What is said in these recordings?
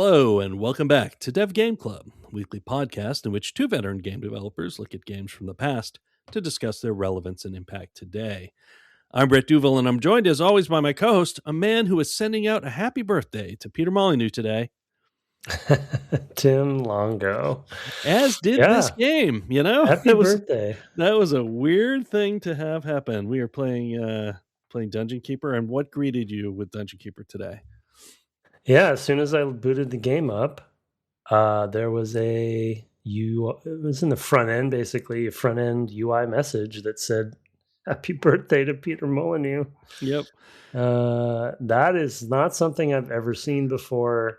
Hello, and welcome back to Dev Game Club, a weekly podcast in which two veteran game developers look at games from the past to discuss their relevance and impact today. I'm Brett Duval, and I'm joined as always by my co-host, a man who is sending out a happy birthday to Peter Molyneux today. Tim Longo. As did this game, you know? Happy birthday. That was a weird thing to have happen. We are playing Dungeon Keeper, and what greeted you with Dungeon Keeper today? Yeah, as soon as I booted the game up, there was it was in the front end, basically, a front end UI message that said, "Happy birthday to Peter Molyneux." Yep. That is not something I've ever seen before,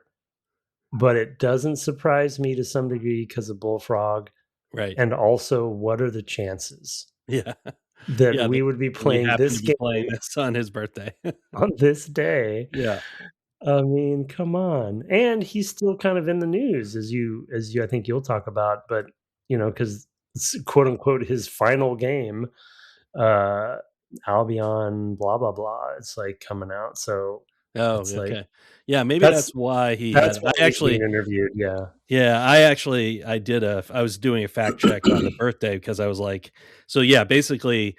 but it doesn't surprise me to some degree because of Bullfrog. Right. And also, what are the chances? Yeah. That we would be playing this game on his birthday on this day. Yeah. I mean, come on. And he's still kind of in the news as you I think you'll talk about, but because it's quote unquote his final game, Albion, blah blah blah. It's like coming out. So okay. Yeah, maybe that's why he that's I actually interviewed, yeah. Yeah, I was doing a fact check on the birthday because I was like, so yeah, basically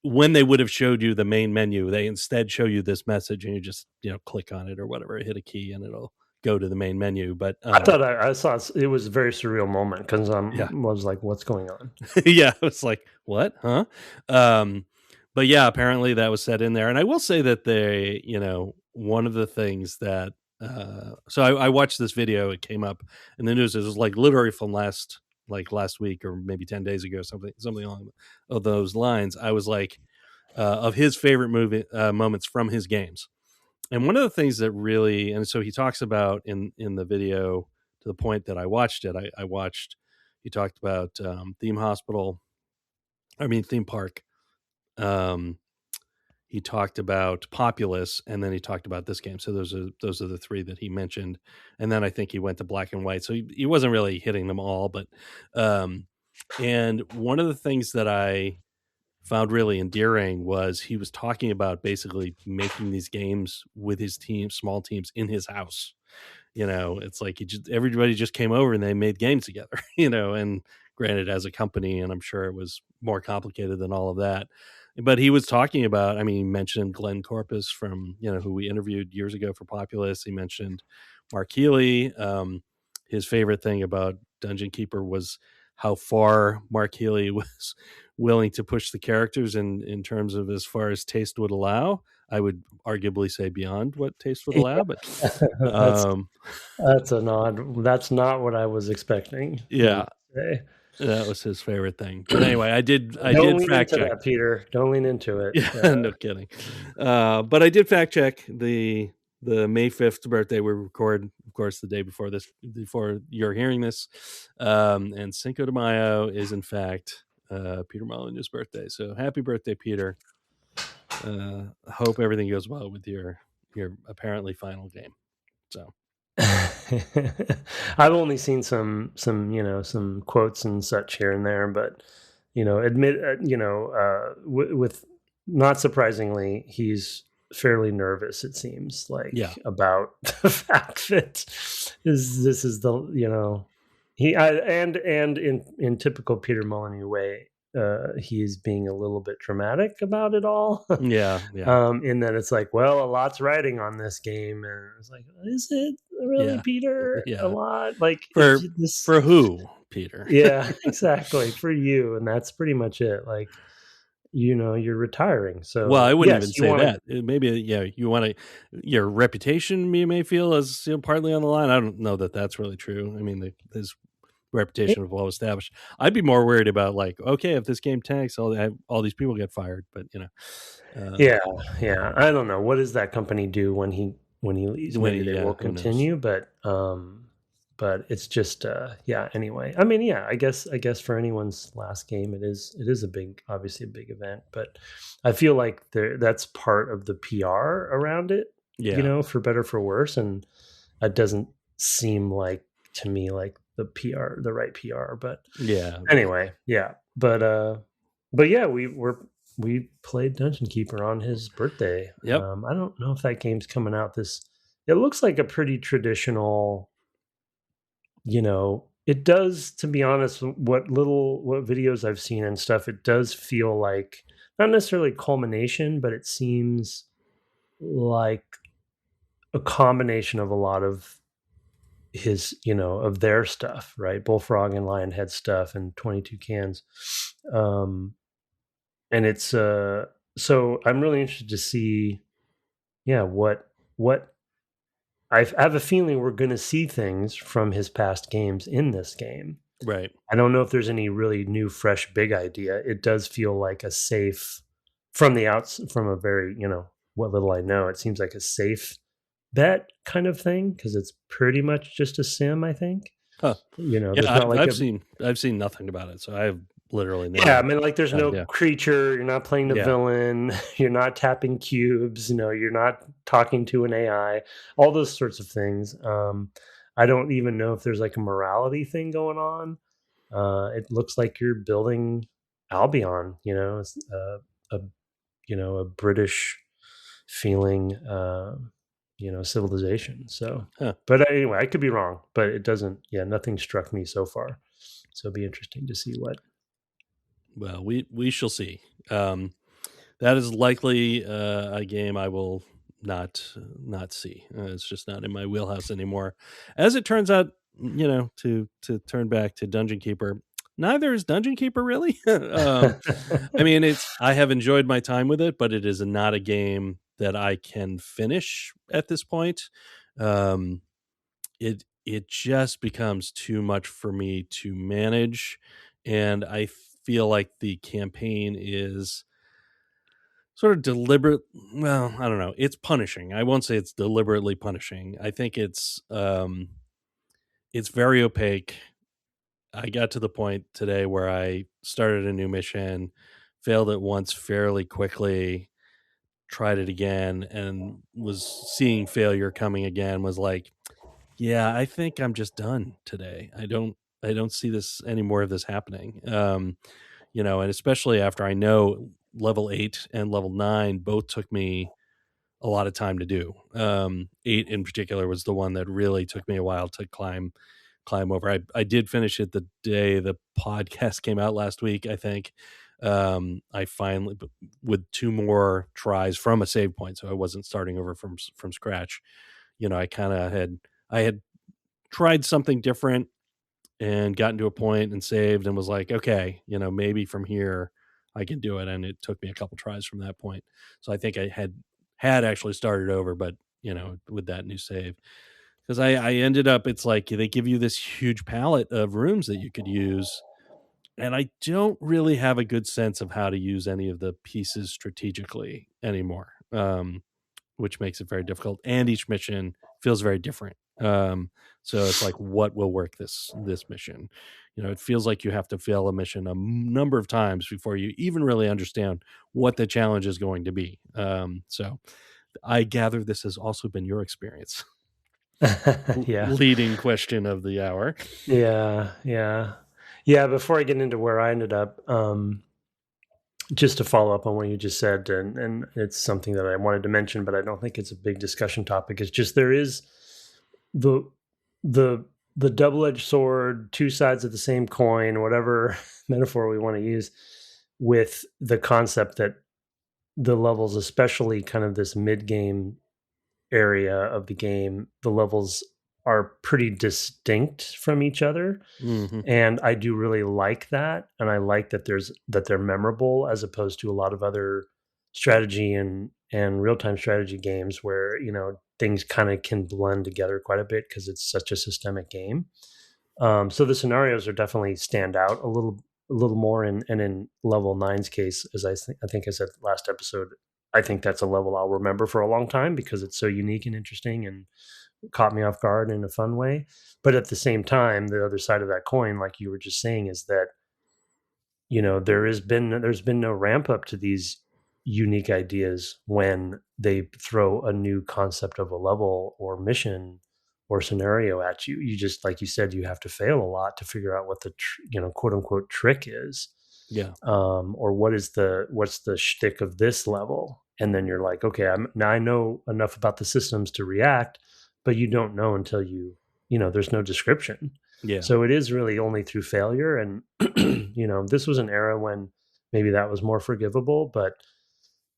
when they would have showed you the main menu, they instead show you this message and you just, click on it or whatever, hit a key and it'll go to the main menu. But I thought I saw it was a very surreal moment because I was like, what's going on? Yeah, I was like, what? Huh? But yeah, apparently that was set in there. And I will say that they, one of the things that so I watched this video, it came up in the news. It was like literally from last week or maybe 10 days ago, something along those lines. I was like, of his favorite moments from his games. And one of the things that really, and so he talks about in the video, to the point that I watched it, he talked about theme park. He talked about Populous, and then he talked about this game. So those are the three that he mentioned. And then I think he went to Black and White. So he wasn't really hitting them all, but and one of the things that I found really endearing was he was talking about basically making these games with his team, small teams in his house. It's like everybody just came over and they made games together, and granted as a company, and I'm sure it was more complicated than all of that. But he was talking about, he mentioned Glenn Corpus from, who we interviewed years ago for Populous. He mentioned Mark Healy. His favorite thing about Dungeon Keeper was how far Mark Healy was willing to push the characters in terms of as far as taste would allow. I would arguably say beyond what taste would allow, but that's that's not what I was expecting. Yeah. That was his favorite thing. But anyway, I did fact check that, Peter. Don't lean into it. Yeah, no kidding. But I did fact check the May 5th birthday. We record, of course, the day before you're hearing this. And Cinco de Mayo is in fact Peter Molyneux's birthday. So happy birthday, Peter. Hope everything goes well with your apparently final game. So I've only seen some quotes and such here and there, but with not surprisingly, he's fairly nervous. It seems like about the fact that this is the in typical Peter Molyneux way. He's being a little bit dramatic about it all. Yeah. In that it's like, well, a lot's riding on this game, and it's like, is it really, Peter? Yeah. A lot, like for who, Peter? Yeah, exactly, for you, and that's pretty much it. Like, you're retiring. So, well, I wouldn't even say that. Maybe, you want your reputation. You may feel as partly on the line. I don't know that that's really true. I mean, his reputation of well established. I'd be more worried about like, okay, if this game tanks, all these people get fired. But yeah. I don't know, what does that company do when he leaves? Maybe they will continue, but it's just Anyway, I guess for anyone's last game, it is obviously a big event, but I feel like that's part of the PR around it. For better for worse, and it doesn't seem like to me like the right PR, but anyway, but yeah, we played Dungeon Keeper on his birthday. Yep. I don't know if that game's coming out it looks like a pretty traditional, it does, to be honest, what videos I've seen and stuff, it does feel like not necessarily culmination, but it seems like a combination of a lot of of their stuff, right? Bullfrog and Lionhead stuff and 22 cans. And it's so I'm really interested to see, yeah, what I have a feeling we're going to see things from his past games in this game. Right. I don't know if there's any really new, fresh, big idea. It does feel like a safe from the outs, from a very, what little I know, it seems like a safe bet kind of thing because it's pretty much just a sim, I think. Huh. Yeah, There's not like I've seen nothing about it, so I have literally no. Yeah, I mean, like, there's no idea. creature. You're not playing the villain. You're not tapping cubes. You're not talking to an AI. All those sorts of things. I don't even know if there's like a morality thing going on. It looks like you're building Albion. It's, a a British feeling, civilization. So, but anyway, I could be wrong. But it doesn't. Yeah, nothing struck me so far. So it'd be interesting to see what. Well, we shall see. That is likely a game I will not see. It's just not in my wheelhouse anymore. As it turns out, to turn back to Dungeon Keeper, neither is Dungeon Keeper really. I mean, I have enjoyed my time with it, but it is not a game that I can finish at this point. It just becomes too much for me to manage, and I feel like the campaign is sort of deliberate. Well, I don't know. It's punishing. I won't say it's deliberately punishing. I think it's very opaque. I got to the point today where I started a new mission, failed it once fairly quickly, tried it again, and was seeing failure coming again. Was like, yeah, I think I'm just done today. I don't see this any more of this happening. And especially after I know level 8 and level 9 both took me a lot of time to do. 8 in particular was the one that really took me a while to climb over. I did finish it the day the podcast came out last week, I think. I finally, with 2 more tries from a save point, so I wasn't starting over from scratch. I had tried something different and gotten to a point and saved and was like, okay, maybe from here I can do it. And it took me a couple tries from that point. So I think I had actually started over, but with that new save, because I ended up, it's like they give you this huge palette of rooms that you could use. And I don't really have a good sense of how to use any of the pieces strategically anymore. Which makes it very difficult. And each mission feels very different. So it's like, what will work this mission? It feels like you have to fail a mission a number of times before you even really understand what the challenge is going to be. So I gather this has also been your experience. Yeah. Leading question of the hour. Yeah. Before I get into where I ended up, just to follow up on what you just said, and it's something that I wanted to mention, but I don't think it's a big discussion topic. It's just there is the double-edged sword, 2 sides of the same coin, whatever metaphor we want to use, with the concept that the levels, especially kind of this mid-game area of the game, the levels are pretty distinct from each other. Mm-hmm. And I do really like that. And I like that they're memorable, as opposed to a lot of other strategy and real-time strategy games where, things kind of can blend together quite a bit because it's such a systemic game. So the scenarios are definitely stand out a little more. And in level 9's case, as I think I said last episode, I think that's a level I'll remember for a long time because it's so unique and interesting and caught me off guard in a fun way. But at the same time, the other side of that coin, like you were just saying, is that there's been no ramp up to these unique ideas when they throw a new concept of a level or mission or scenario at you. You just, like you said, you have to fail a lot to figure out what the quote unquote trick is. Yeah. Or what's the shtick of this level? And then you're like, okay, now I know enough about the systems to react, but you don't know until there's no description. Yeah. So it is really only through failure. And, this was an era when maybe that was more forgivable. But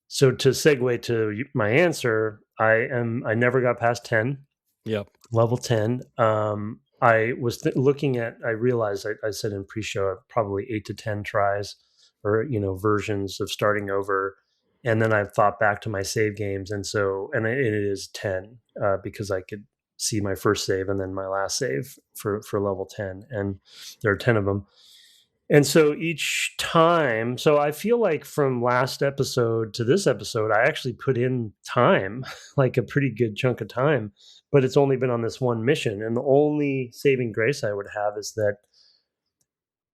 so to segue to my answer, I never got past 10. Yep. Level 10. I was I realized I said in pre-show probably 8 to 10 tries or, versions of starting over. And then I thought back to my save games. And it is 10 because I could see my first save and then my last save for level 10. And there are 10 of them. And so each time, so I feel like from last episode to this episode, I actually put in time, like a pretty good chunk of time, but it's only been on this one mission. And the only saving grace I would have is that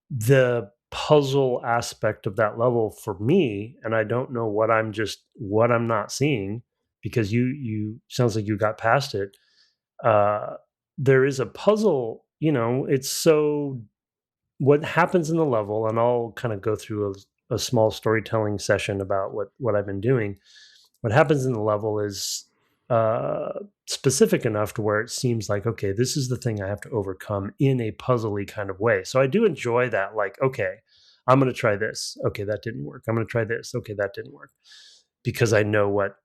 the puzzle aspect of that level for me, and I don't know what I'm not seeing, because you sounds like you got past it. There is a puzzle, it's so what happens in the level, and I'll kind of go through a small storytelling session about what I've been doing. What happens in the level is specific enough to where it seems like, okay, this is the thing I have to overcome in a puzzly kind of way. So I do enjoy that. Like, okay, I'm going to try this. Okay, that didn't work. I'm going to try this. Okay, that didn't work, because I know what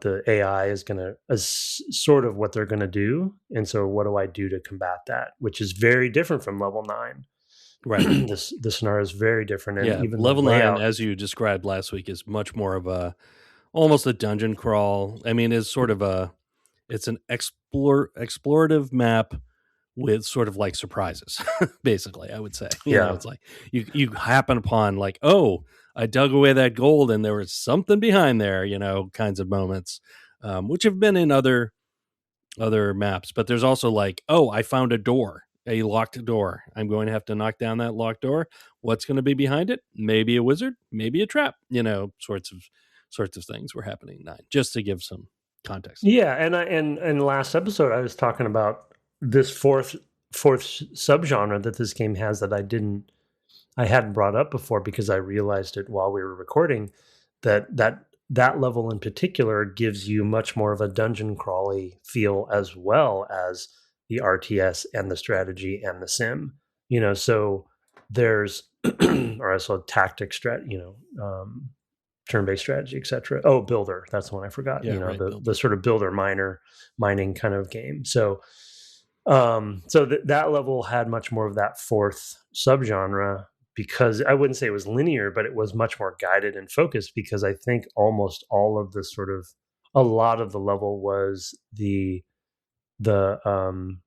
the AI is going to, sort of what they're going to do. And so what do I do to combat that, which is very different from level 9. Right. The scenario is very different. And even level 9, as you described last week, is much more of almost a dungeon crawl. I mean, it's sort of it's an explorative map with sort of like surprises, basically, I would say. It's like you happen upon like, oh, I dug away that gold and there was something behind there, kinds of moments, which have been in other maps. But there's also like, oh, I found a locked door. I'm going to have to knock down that locked door. What's going to be behind it? Maybe a wizard, maybe a trap, sorts of things were happening in 9, just to give some context. Yeah. And last episode, I was talking about this fourth subgenre that this game has that I hadn't brought up before, because I realized it while we were recording, that level in particular gives you much more of a dungeon crawly feel, as well as the RTS and the strategy and the sim. So there's or also tactic turn-based strategy, etc. Oh, builder, that's the one I forgot. The sort of builder mining kind of game. So that level had much more of that fourth subgenre, because I wouldn't say it was linear, but it was much more guided and focused, because I think almost all of a lot of the level was the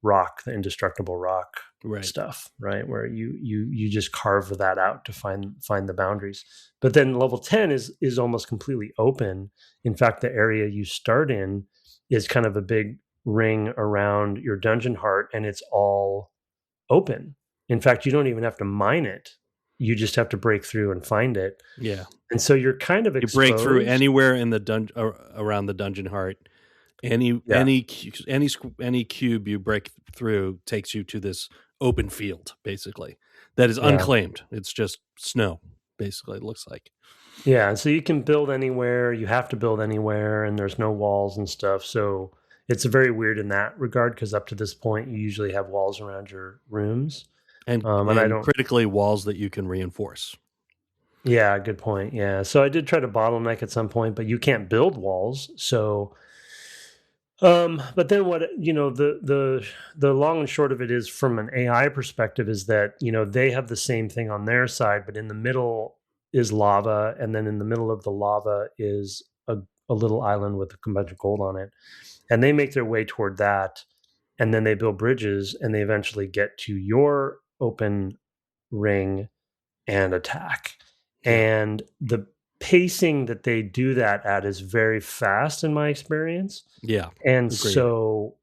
rock, the indestructible rock stuff, right? Where you just carve that out to find the boundaries. But then level 10 is almost completely open. In fact, the area you start in is kind of a big ring around your dungeon heart, and it's all open. In fact, you don't even have to mine it. You just have to break through and find it. Yeah. And so you're kind of exposed. You break through anywhere in the around the dungeon heart. Any cube you break through takes you to this open field, basically, that is unclaimed. It's just snow, basically, it looks like. Yeah, and so you can build anywhere. You have to build anywhere, and there's no walls and stuff. So it's very weird in that regard, because up to this point, you usually have walls around your rooms. And I don't, critically, walls that you can reinforce. Yeah, good point. Yeah, so I did try to bottleneck at some point, but you can't build walls. So, but then what, the long and short of it is, from an AI perspective, is that, they have the same thing on their side, but in the middle is lava, and then in the middle of the lava is a little island with a bunch of gold on it. And they make their way toward that, and then they build bridges, and they eventually get to your open ring and attack. And the pacing that they do that at is very fast, in my experience. Yeah. And so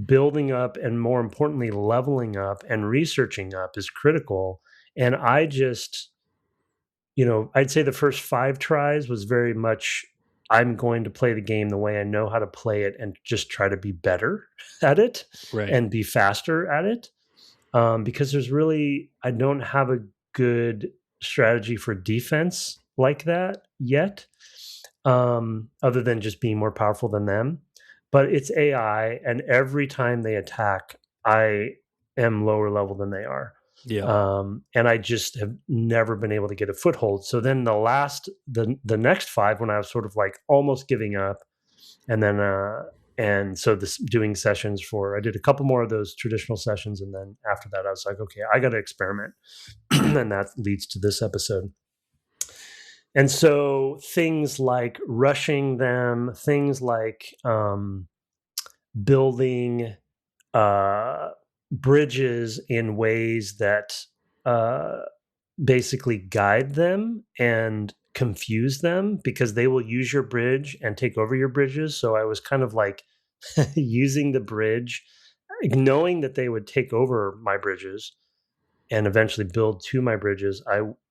building up, and more importantly, leveling up and researching up, is critical. And I just, I'd say the first 5 tries was very much, I'm going to play the game the way I know how to play it, and just try to be better at it, and be faster at it. Because I don't have a good strategy for defense like that yet, other than just being more powerful than them. but it's AI, and every time they attack, I am lower level than they are. Yeah. And I just have never been able to get a foothold. So then the next 5, when I was sort of like almost giving up, and then and so this doing sessions I did a couple more of those traditional sessions, and then after that I was like, okay, I got to experiment. And that leads to this episode. And so things like rushing them, things like building bridges in ways that uh, basically guide them and confuse them, because they will use your bridge and take over your bridges. So I was kind of like using the bridge, knowing that they would take over my bridges and eventually build to my bridges.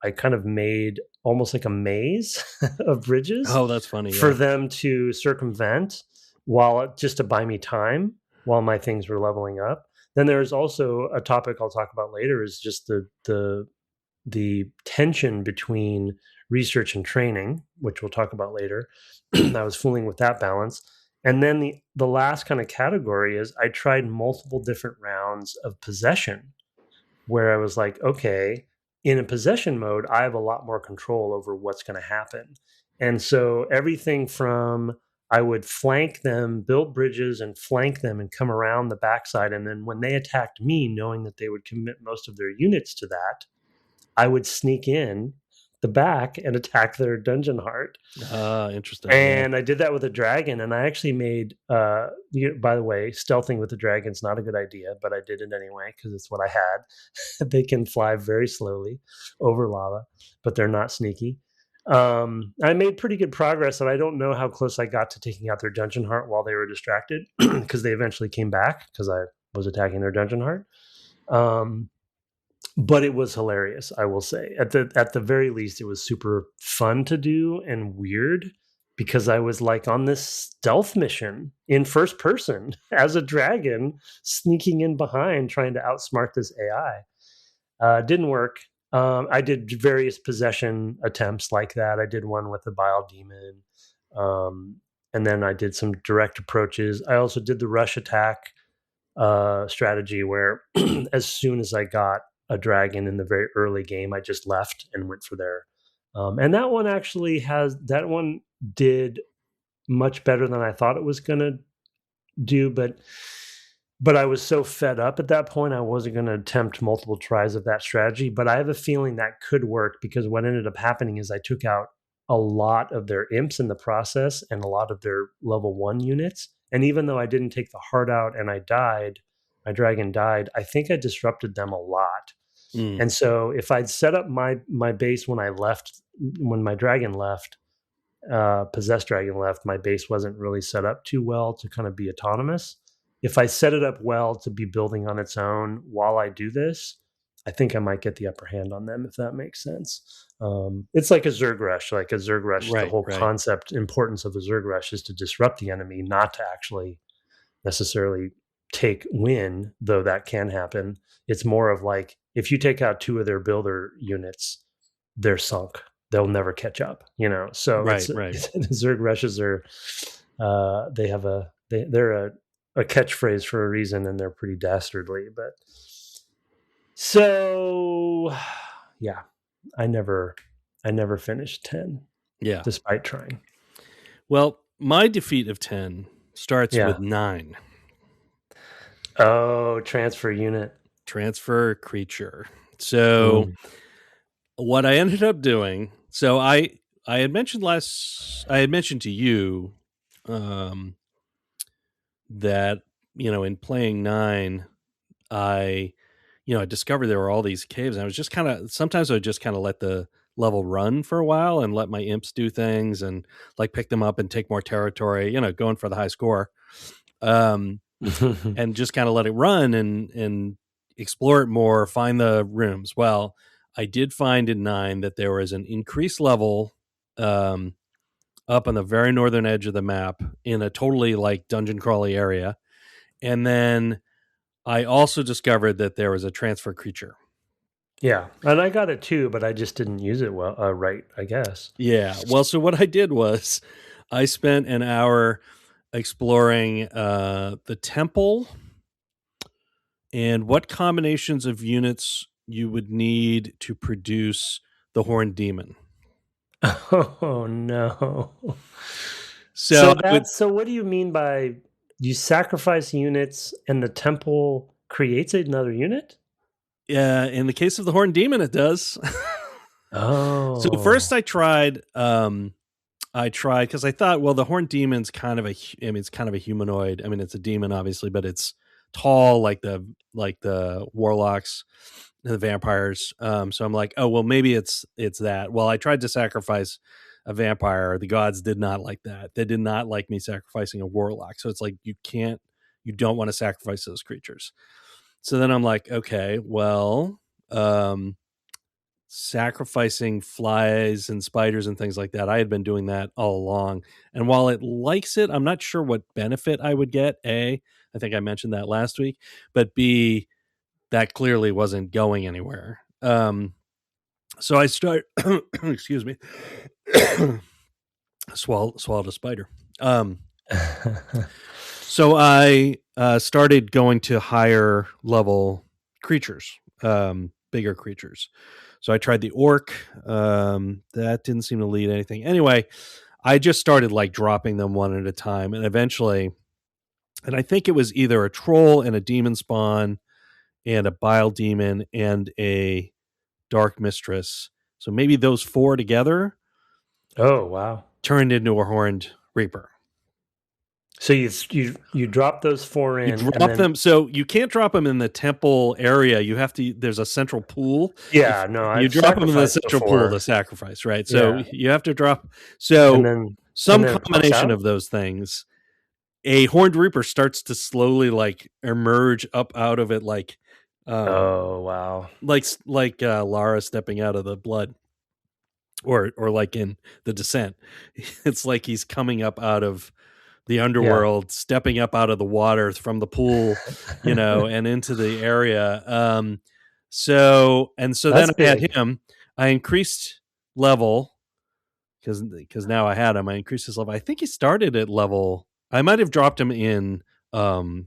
I kind of made almost like a maze of bridges Oh, that's funny. for Yeah. them to circumvent, while just to buy me time while my things were leveling up. Then there's also a topic I'll talk about later, is just the tension between research and training, which we'll talk about later. I was fooling with that balance. And then the last kind of category is I tried multiple different rounds of possession, where I was like, okay, in a possession mode, I have a lot more control over what's going to happen. And so everything from I would flank them, build bridges and flank them and come around the backside. And then when they attacked me, knowing that they would commit most of their units to that, I would sneak in the back and attack their dungeon heart. Interesting. And yeah. I did that with a dragon, and I actually made by the way, stealthing with the dragon's not a good idea, but I did it anyway because it's what I had. They can fly very slowly over lava, but they're not sneaky. I made pretty good progress, and I don't know how close I got to taking out their dungeon heart while they were distracted, because they eventually came back because I was attacking their dungeon heart. But it was hilarious, I will say. At the very least, it was super fun to do and weird, because I was like on this stealth mission in first person as a dragon, sneaking in behind, trying to outsmart this AI. Didn't work. I did various possession attempts like that. I did one with the Bile Demon. And then I did some direct approaches. I also did the rush attack strategy, where as soon as I got a dragon in the very early game, I just left and went for their and that one did much better than I thought it was going to do, but I was so fed up at that point, I wasn't going to attempt multiple tries of that strategy. But I have a feeling that could work, because what ended up happening is I took out a lot of their imps in the process and a lot of their level 1 units. And even though I didn't take the heart out and my dragon died, I think I disrupted them a lot. And so if I'd set up my base when my dragon left, possessed dragon left, my base wasn't really set up too well to kind of be autonomous. If I set it up well to be building on its own while I do this, I think I might get the upper hand on them, if that makes sense. It's like a Zerg rush. Right, the whole right. concept, importance of a Zerg rush is to disrupt the enemy, not to actually necessarily win, though that can happen. It's more of like, if you take out 2 of their builder units, they're sunk. They'll never catch up, So Right. the Zerg rushes are they're a catchphrase for a reason, and they're pretty dastardly. But so yeah, I never finished 10. Yeah. Despite trying. Well, my defeat of 10 starts with 9. Oh, transfer unit. Transfer creature. So what I ended up doing, so I had mentioned to you that, in playing 9, I discovered there were all these caves, and I was just sometimes I would just kind of let the level run for a while and let my imps do things and like pick them up and take more territory, going for the high score. And just kind of let it run and explore it more, find the rooms. Well, I did find in 9 that there was an increased level up on the very northern edge of the map in a totally like dungeon crawly area. And then I also discovered that there was a transfer creature. Yeah, and I got it too, but I just didn't use it well, right, I guess. Yeah, well, so what I did was I spent an hour exploring the temple and what combinations of units you would need to produce the horned demon. Oh no. So So what do you mean by you sacrifice units and the temple creates another unit? in the case of the horned demon, it does. So first Oh. I tried because I thought, well, the horned demon's kind of it's kind of a humanoid. I mean, it's a demon, obviously, but it's tall like the warlocks and the vampires. So I'm like, oh, well, maybe it's that. Well, I tried to sacrifice a vampire. The gods did not like that. They did not like me sacrificing a warlock. So it's like you don't want to sacrifice those creatures. So then I'm like, okay, well, sacrificing flies and spiders and things like that. I had been doing that all along. And while it likes it, I'm not sure what benefit I would get. I think I mentioned that last week, but B, that clearly wasn't going anywhere. So I start, excuse me, swallowed a spider. So I started going to higher level creatures, bigger creatures. So I tried the orc. That didn't seem to lead anything. Anyway, I just started like dropping them one at a time, and eventually, and I think it was either a troll and a demon spawn, and a bile demon and a dark mistress. So maybe those four together. Oh wow! Turned into a horned reaper. So you drop those four in. You drop them, so you can't drop them in the temple area. You have to. There's a central pool. Yeah, no, you drop them in the central pool to sacrifice, right? So you have to drop. So some combination of those things. A horned reaper starts to slowly like emerge up out of it, like oh wow, like Lara stepping out of the blood, or like in The Descent. It's like he's coming up out of the underworld, stepping up out of the water from the pool, and into the area. So then I had him. I increased level because now I had him. I increased his level. I think he started at level. I might have dropped him in the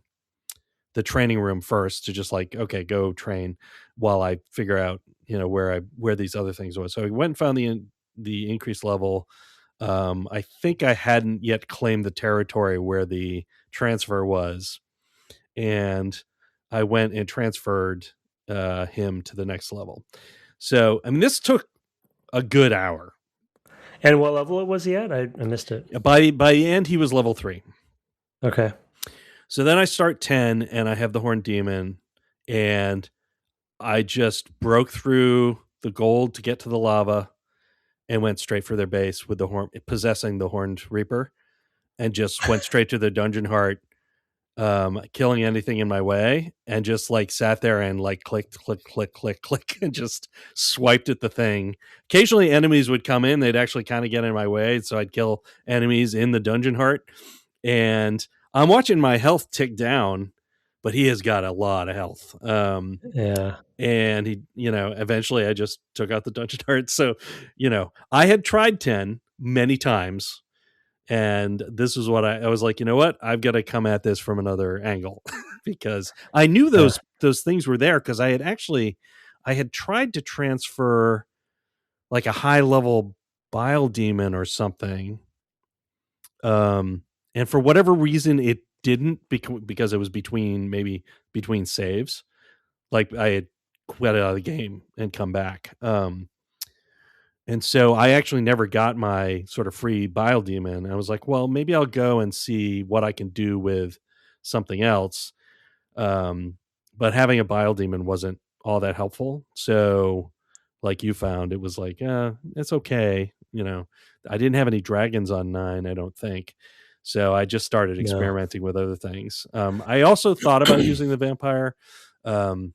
training room first to just like, okay, go train while I figure out where these other things was. So I went and found the increased level. I think I hadn't yet claimed the territory where the transfer was, and I went and transferred him to the next level. So, I mean, this took a good hour. And what level was he at? I missed it. By the end, he was level 3. Okay. So then I start 10, and I have the horned demon, and I just broke through the gold to get to the lava and went straight for their base with possessing the horned reaper, and just went straight to the dungeon heart, killing anything in my way, and just like sat there and like click, and just swiped at the thing. Occasionally enemies would come in, they'd actually kind of get in my way, so I'd kill enemies in the dungeon heart, and I'm watching my health tick down, but he has got a lot of health. Yeah. And he, eventually I just took out the dungeon heart. So, I had tried 10 many times, and this is what I was like, you know what? I've got to come at this from another angle because I knew those things were there, because I had tried to transfer like a high level bile demon or something. And for whatever reason it didn't, because it was between saves. Like I had quit out of the game and come back. And so I actually never got my sort of free bile demon. I was like, well, maybe I'll go and see what I can do with something else. But having a bile demon wasn't all that helpful. So like you found, it was like, it's okay. I didn't have any dragons on 9, I don't think. So I just started experimenting with other things. I also thought about using the vampire. The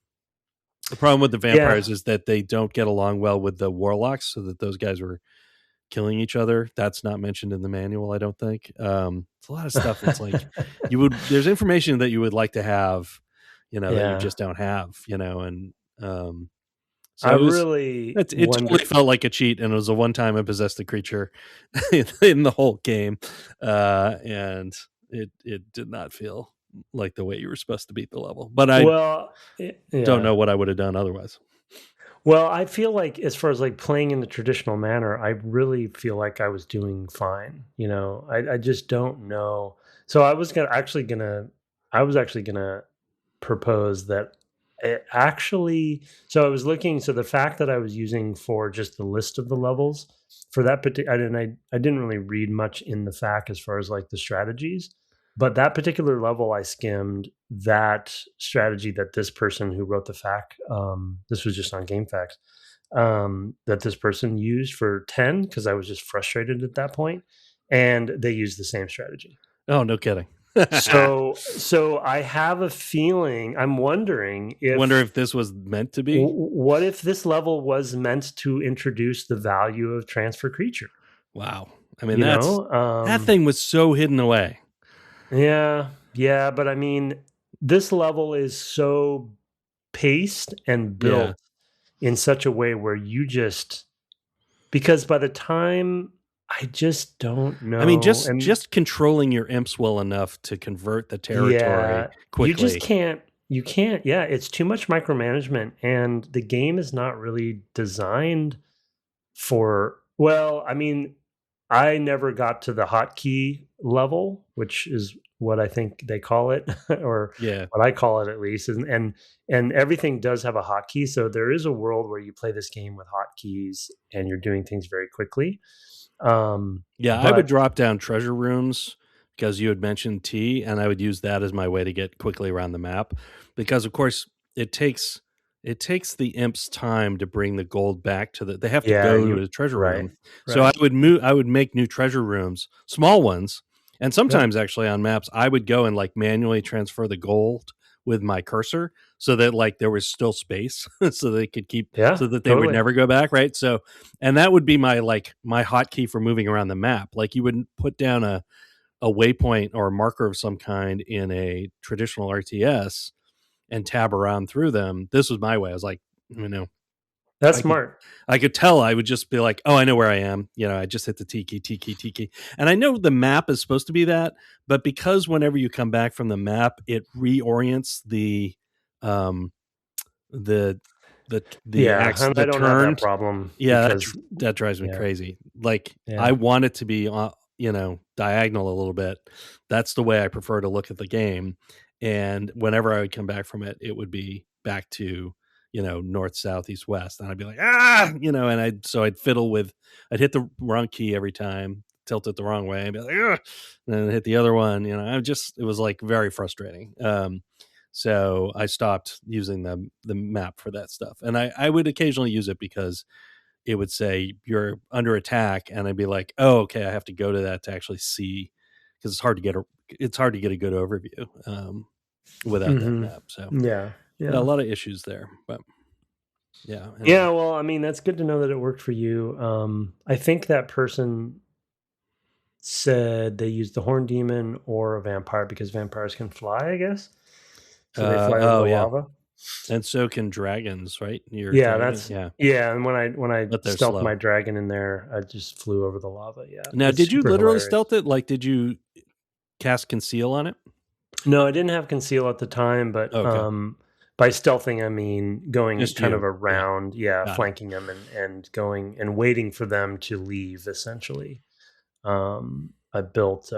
problem with the vampires is that they don't get along well with the warlocks, so that those guys were killing each other. That's not mentioned in the manual, I don't think. It's a lot of stuff. It's like there's information that you would like to have, that you just don't have, and so it totally felt like a cheat, and it was the one time I possessed a creature in the whole game, and it did not feel like the way you were supposed to beat the level. But I don't know what I would have done otherwise. Well, I feel like as far as like playing in the traditional manner, I really feel like I was doing fine. I just don't know. So I was actually gonna propose that it actually. So I was looking. So the fact that I was using for just the list of the levels for that particular, I didn't really read much in the FAQ as far as like the strategies. But that particular level, I skimmed that strategy that this person who wrote the FAQ, this was just on GameFAQs, that this person used for 10 because I was just frustrated at that point, and they used the same strategy. Oh, no kidding. So I have a feeling. I'm wondering if this was meant to be. What if this level was meant to introduce the value of transfer creature? Wow. I mean, that thing was so hidden away. Yeah, but I mean, this level is so paced and built in such a way where because by the time I just don't know. I mean, just controlling your imps well enough to convert the territory quickly. You just can't. You can't. Yeah, it's too much micromanagement, and the game is not really designed for. Well, I mean, I never got to the hotkey level, which is what I think they call it, or what I call it at least. And everything does have a hotkey, so there is a world where you play this game with hotkeys and you're doing things very quickly. I would drop down treasure rooms because you had mentioned T, and I would use that as my way to get quickly around the map. Because of course it takes the imps time to bring the gold back to they have to go to the treasure room. So I would make new treasure rooms, small ones, and sometimes actually on maps I would go and like manually transfer the gold with my cursor so that like there was still space so they could keep so that they would never go back, right? So, and that would be my hotkey for moving around the map. Like you would put down a waypoint or a marker of some kind in a traditional RTS and tab around through them. This was my way. I was like, that's smart. I could tell. I would just be like, oh, I know where I am. I just hit the T key. And I know the map is supposed to be that, but because whenever you come back from the map, it reorients the turn. Have that problem. Yeah, that drives me crazy. Like I want it to be, diagonal a little bit. That's the way I prefer to look at the game. And whenever I would come back from it, it would be back to north, south, east, west, and I'd be like, and I'd fiddle with, I'd hit the wrong key every time, tilt it the wrong way, and be like, and then hit the other one. It was like very frustrating. So I stopped using the map for that stuff, and I would occasionally use it because it would say you're under attack, and I'd be like, oh, okay, I have to go to that to actually see, because it's hard to get a good overview without that map. So a lot of issues there, but anyway. Well, I mean, that's good to know that it worked for you. I think that person said they used the horn demon or a vampire because vampires can fly, I guess. So they fly over the lava, and so can dragons, right? And when I stealthed my dragon in there, I just flew over the lava. Now, did you literally stealth it? Like, did you cast conceal on it? No, I didn't have conceal at the time, but by stealthing I mean going just kind of around, flanking them and going and waiting for them to leave. Essentially, I built.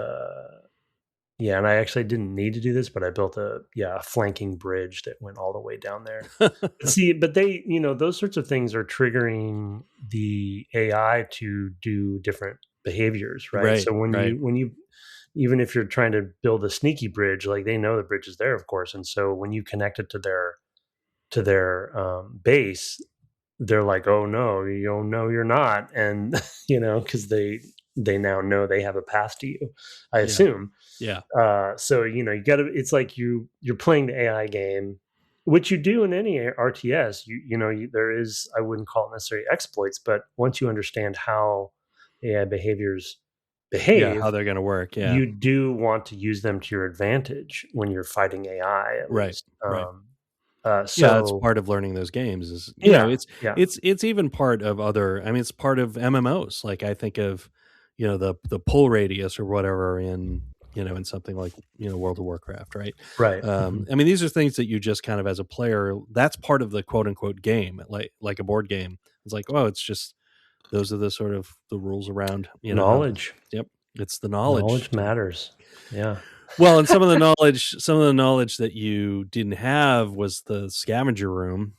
And I actually didn't need to do this, but I built a flanking bridge that went all the way down there. But they, those sorts of things are triggering the AI to do different behaviors, right? So when you even if you're trying to build a sneaky bridge, like they know the bridge is there, of course, and so when you connect it to their base, they're like, oh no, you're not, and because they now know they have a path to you, I assume. So you gotta, it's like you're playing the AI game, which you do in any RTS. There is, I wouldn't call it necessarily exploits, but once you understand how AI behaviors behave, how they're going to work, you do want to use them to your advantage when you're fighting AI, at least. So it's part of learning those games is it's even part of other, I mean, it's part of MMOs. Like I think of the pull radius or whatever in in something like, World of Warcraft, right? Right. I mean, these are things that you just kind of, as a player, that's part of the quote unquote game, like a board game. It's like, oh, it's just, those are the sort of the rules around, how this, Knowledge. yep. It's the knowledge. Knowledge matters. Yeah. Well, and some of the knowledge that you didn't have was the scavenger room,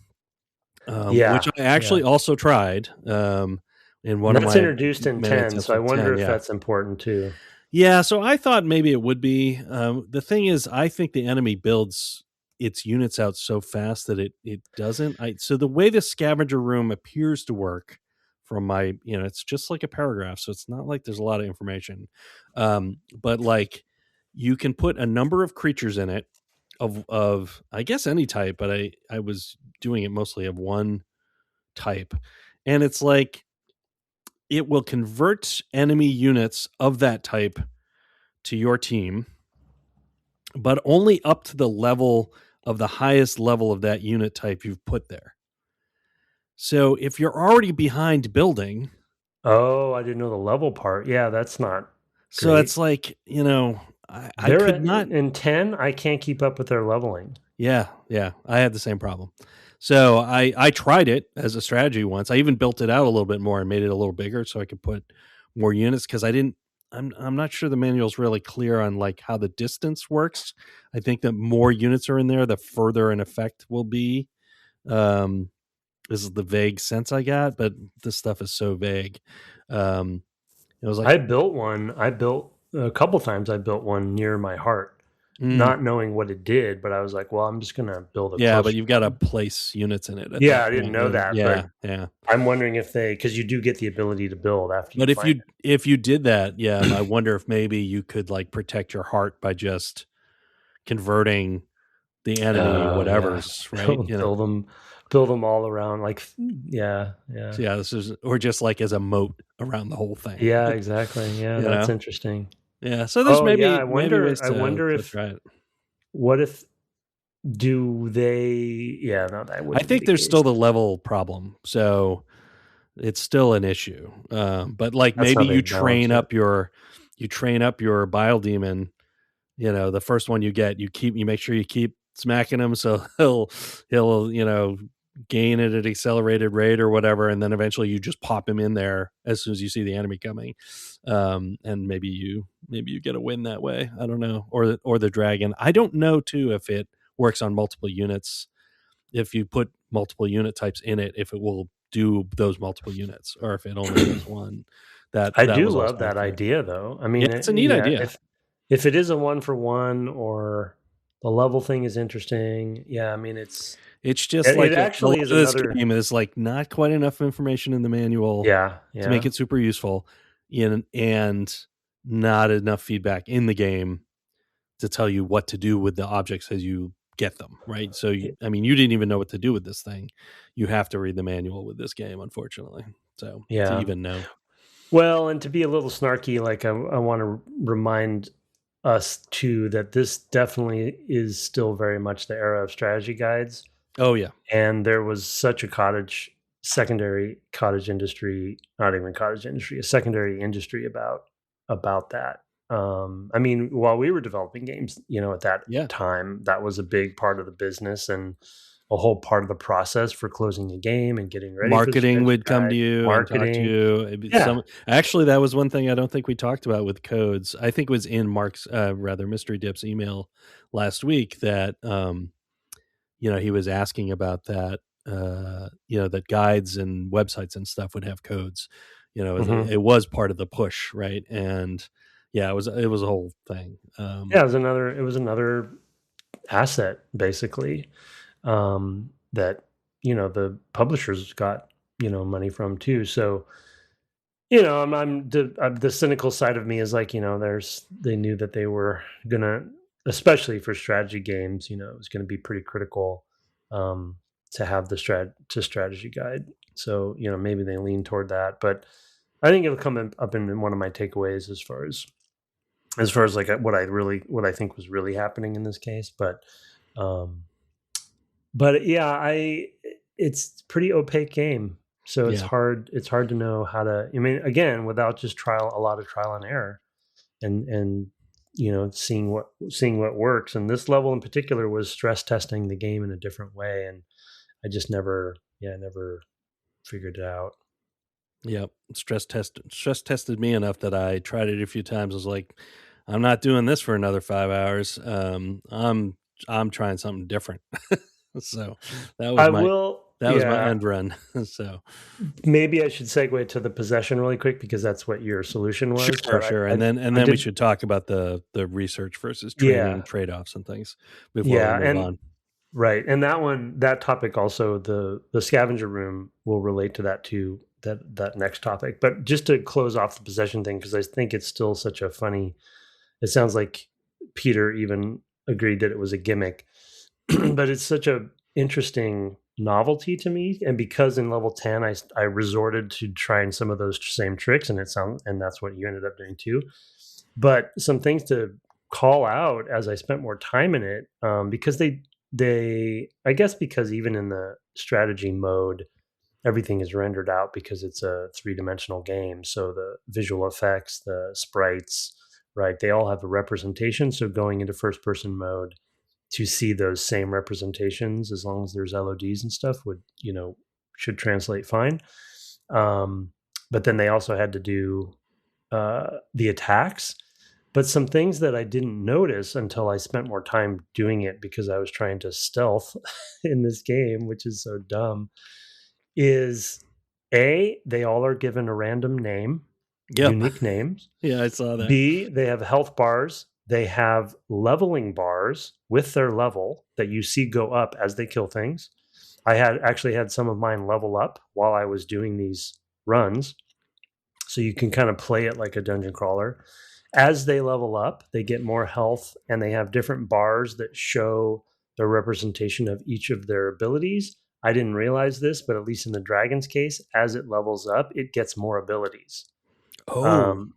which Yeah. I actually Yeah. also tried, in one And of that's my introduced in many 10, attempts so I with wonder 10, if yeah. that's important too. Yeah, so I thought maybe it would be. The thing is, I think the enemy builds its units out so fast that it doesn't. So the way the scavenger room appears to work, from my, it's just like a paragraph, so it's not like there's a lot of information. But like, you can put a number of creatures in it of I guess any type, but I was doing it mostly of one type, and it's like it will convert enemy units of that type to your team, but only up to the level of the highest level of that unit type you've put there. So if you're already behind building, Oh, I didn't know the level part. Yeah, that's not so great. it's like, I They're could at not. in 10, I can't keep up with their leveling. Yeah, I had the same problem. So I tried it as a strategy once. I even built it out a little bit more and made it a little bigger so I could put more units, because I'm not sure the manual's really clear on like how the distance works. I think that more units are in there, the further an effect will be. This is the vague sense I got, but this stuff is so vague. It was like, I built one. I built a couple times. I built one near my heart, mm, not knowing what it did, but I was like, well, I'm just going to build a yeah, but closer you've got to one. place units in it at Yeah, that I didn't point. know that, but Yeah. I'm wondering if because you do get the ability to build after you But find it. if you did that, yeah, I wonder if maybe you could like protect your heart by just converting the enemy Oh yeah, whatever's, right? build them all around. Like, yeah, yeah, So yeah, this is, or just like as a moat around the whole thing. yeah, exactly. Yeah, you that's know? interesting. Yeah. So there's Oh yeah, maybe ways I wonder to if try it. what if do they? Yeah, no, that I wouldn't be think the there's case. still the level problem. So it's still an issue. But like That's how maybe they balance it. you train up your bile demon. The first one you get, you make sure you keep smacking him, so he'll gain at an accelerated rate or whatever, and then eventually you just pop him in there as soon as you see the enemy coming, and maybe you get a win that way. I don't know, or the dragon. I don't know too if it works on multiple units. If you put multiple unit types in it, if it will do those multiple units, or if it only does one. I That do was also love that unclear. idea, though. I Yeah, mean, it's a neat yeah, idea. if it is a one for one or the level thing is interesting, yeah, I mean, It's just it like a lot actually is of this another. game is like not quite enough information in the manual Yeah, to make yeah, it super useful, and not enough feedback in the game to tell you what to do with the objects as you get them, right? So, y- I mean, you didn't even know what to do with this thing. You have to read the manual with this game, unfortunately. So, to yeah. even know. Well, and to be a little snarky, like I want to remind us too that this definitely is still very much the era of strategy guides. Oh yeah. And there was such a secondary cottage industry, not even cottage industry, a secondary industry about that. I mean, while we were developing games, at that Yeah. time, that was a big part of the business and a whole part of the process for closing a game and getting ready for the Marketing strategy would come to guide, you and talk to marketing. you. It'd be Yeah. actually, that was one thing I don't think we talked about with codes. I think it was in Mark's, rather, Mystery Dip's email last week that, he was asking about that, that guides and websites and stuff would have codes. Hmm. It was part of the push, right? And yeah, it was a whole thing. Yeah, it was another asset basically, that the publishers got money from too. So the cynical side of me is like, they knew that they were gonna, especially for strategy games, it was gonna be pretty critical, um, to have the strategy guide. So maybe they lean toward that, but I think it'll come up in one of my takeaways as far as like what I think was really happening in this case. Um, but yeah, it's pretty opaque game. So Yeah. it's hard to know how to, I mean, again, without just a lot of trial and error and seeing what works. And this level in particular was stress testing the game in a different way, and I just never figured it out. Yep, stress tested me enough that I tried it a few times. I was like, I'm not doing this for another 5 hours. I'm trying something different. So that was I my will, end run. So maybe I should segue to the possession really quick, because that's what your solution was. sure, But sure, I and I then we did, should talk about the research versus training yeah, trade-offs and things before we yeah, move and on. right, and that topic also, the scavenger room will relate to that too. That next topic, but just to close off the possession thing, because I think it's still such a funny. It sounds like Peter even agreed that it was a gimmick, but it's such a interesting novelty to me. And because in level 10, I resorted to trying some of those same tricks, and and that's what you ended up doing too. But some things to call out as I spent more time in it, because I guess because even in the strategy mode, everything is rendered out because it's a three-dimensional game. So the visual effects, the sprites, right, they all have a representation. So going into first person mode to see those same representations, as long as there's LODs and stuff, would, should translate fine. But then they also had to do the attacks. But some things that I didn't notice until I spent more time doing it, because I was trying to stealth in this game, which is so dumb, is they all are given a random name, Yep. unique names. Yeah, I saw that. B, they have health bars. They have leveling bars with their level that you see go up as they kill things. I had some of mine level up while I was doing these runs. So you can kind of play it like a dungeon crawler. As they level up, they get more health, and they have different bars that show the representation of each of their abilities. I didn't realize this, but at least in the dragon's case, as it levels up, it gets more abilities. Oh, Um,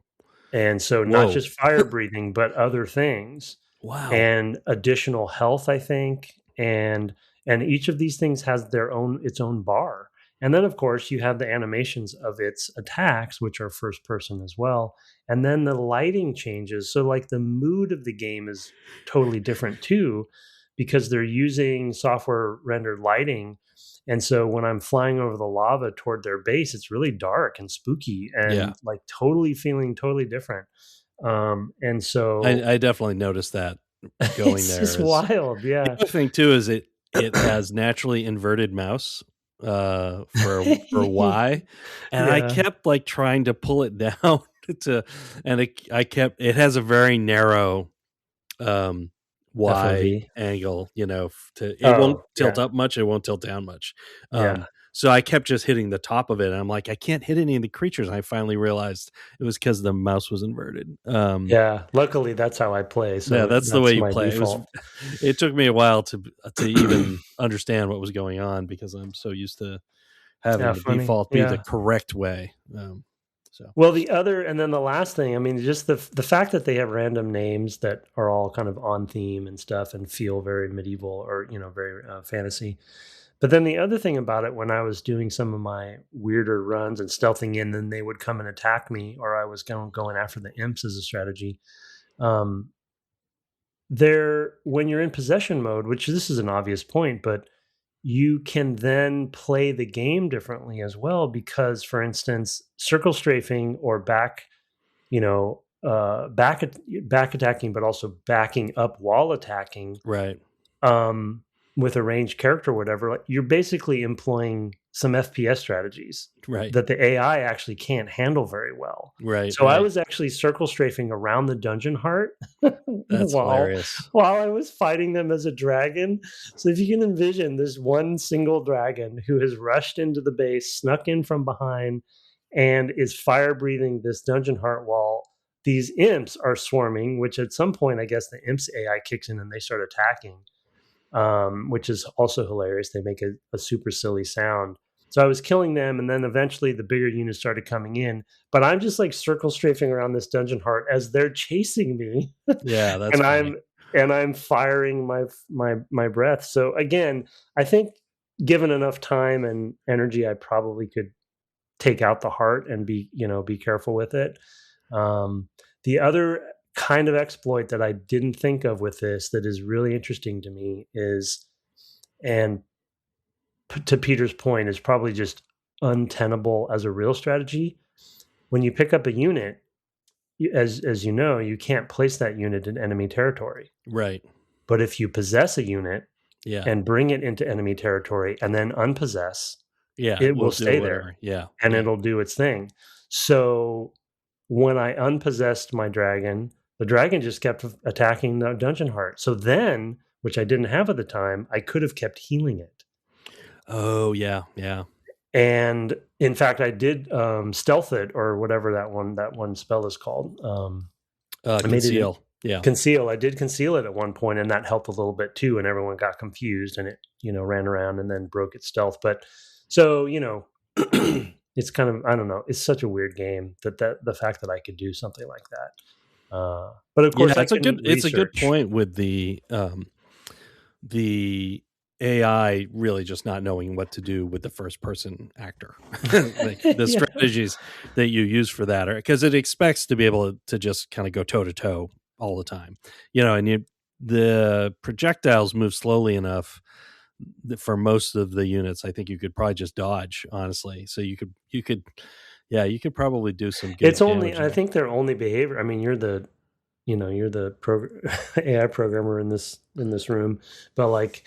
and so not whoa. just fire breathing, but other things, Wow. and additional health, I think. And each of these things has its own bar. And then of course you have the animations of its attacks, which are first person as well. And then the lighting changes. So like the mood of the game is totally different too, because they're using software rendered lighting. And so when I'm flying over the lava toward their base, it's really dark and spooky, Yeah. and like totally feeling totally different. And so I definitely noticed that going it's there just is wild, the yeah. other thing too is it has naturally inverted mouse, for Y, and I Yeah, kept, like, trying to pull it down to and it has a very narrow, um, Y FOV. angle, to it won't Oh, tilt yeah, up much, it won't tilt down much, yeah, so I kept just hitting the top of it, and I'm like, "I can't hit any of the creatures," and I finally realized it was because the mouse was inverted, yeah. Luckily, that's how I play, yeah, so that's the way that's you my play. default. It took me a while to even understand what was going on because I'm so used to Yeah, having the funny, default be the yeah. correct way. So Well, and then the last thing, I mean, just the fact that they have random names that are all kind of on theme and stuff and feel very medieval, or, very fantasy. But then the other thing about it, when I was doing some of my weirder runs and stealthing in, then they would come and attack me, or I was going after the imps as a strategy. Um, when you're in possession mode, which this is an obvious point, but you can then play the game differently as well, because for instance, circle strafing or back attacking, but also backing up while attacking, right, um, with a ranged character or whatever, like, you're basically employing some FPS strategies right, that the AI actually can't handle very well. right, So I right. was actually circle strafing around the dungeon heart That's while hilarious. while I was fighting them as a dragon. So if you can envision this one single dragon who has rushed into the base, snuck in from behind, and is fire breathing this dungeon heart while these imps are swarming, which at some point I guess the imps AI kicks in and they start attacking, which is also hilarious. They make a super silly sound. So I was killing them, and then eventually the bigger units started coming in. But I'm just like circle strafing around this dungeon heart as they're chasing me, Yeah, that's and funny. I'm firing my breath. So again, I think given enough time and energy, I probably could take out the heart and be careful with it. The other kind of exploit that I didn't think of with this that is really interesting to me is, and to Peter's point, is probably just untenable as a real strategy. When you pick up a unit, as you know, you can't place that unit in enemy territory. Right. But if you possess a unit Yeah. and bring it into enemy territory and then unpossess, yeah, it will stay there. Yeah. And yeah. it'll do its thing. So when I unpossessed my dragon, the dragon just kept attacking the dungeon heart. So then, which I didn't have at the time, I could have kept healing it. Oh, yeah. Yeah. And in fact, I did stealth it, or whatever that one spell is called. Conceal. Yeah. Conceal. I did conceal it at one point, and that helped a little bit too. And everyone got confused, and it, ran around and then broke its stealth. But so, it's kind of, I don't know. It's such a weird game that the fact that I could do something like that. But of course, it's a good point with the AI really just not knowing what to do with the first person actor. The strategies that you use for that are because it expects to be able to just kind of go toe to toe all the time, and the projectiles move slowly enough for most of the units. I think you could probably just dodge, honestly. So you could probably do some good It's only, damage. I think their only behavior, I mean, you're the AI programmer in this room, but like,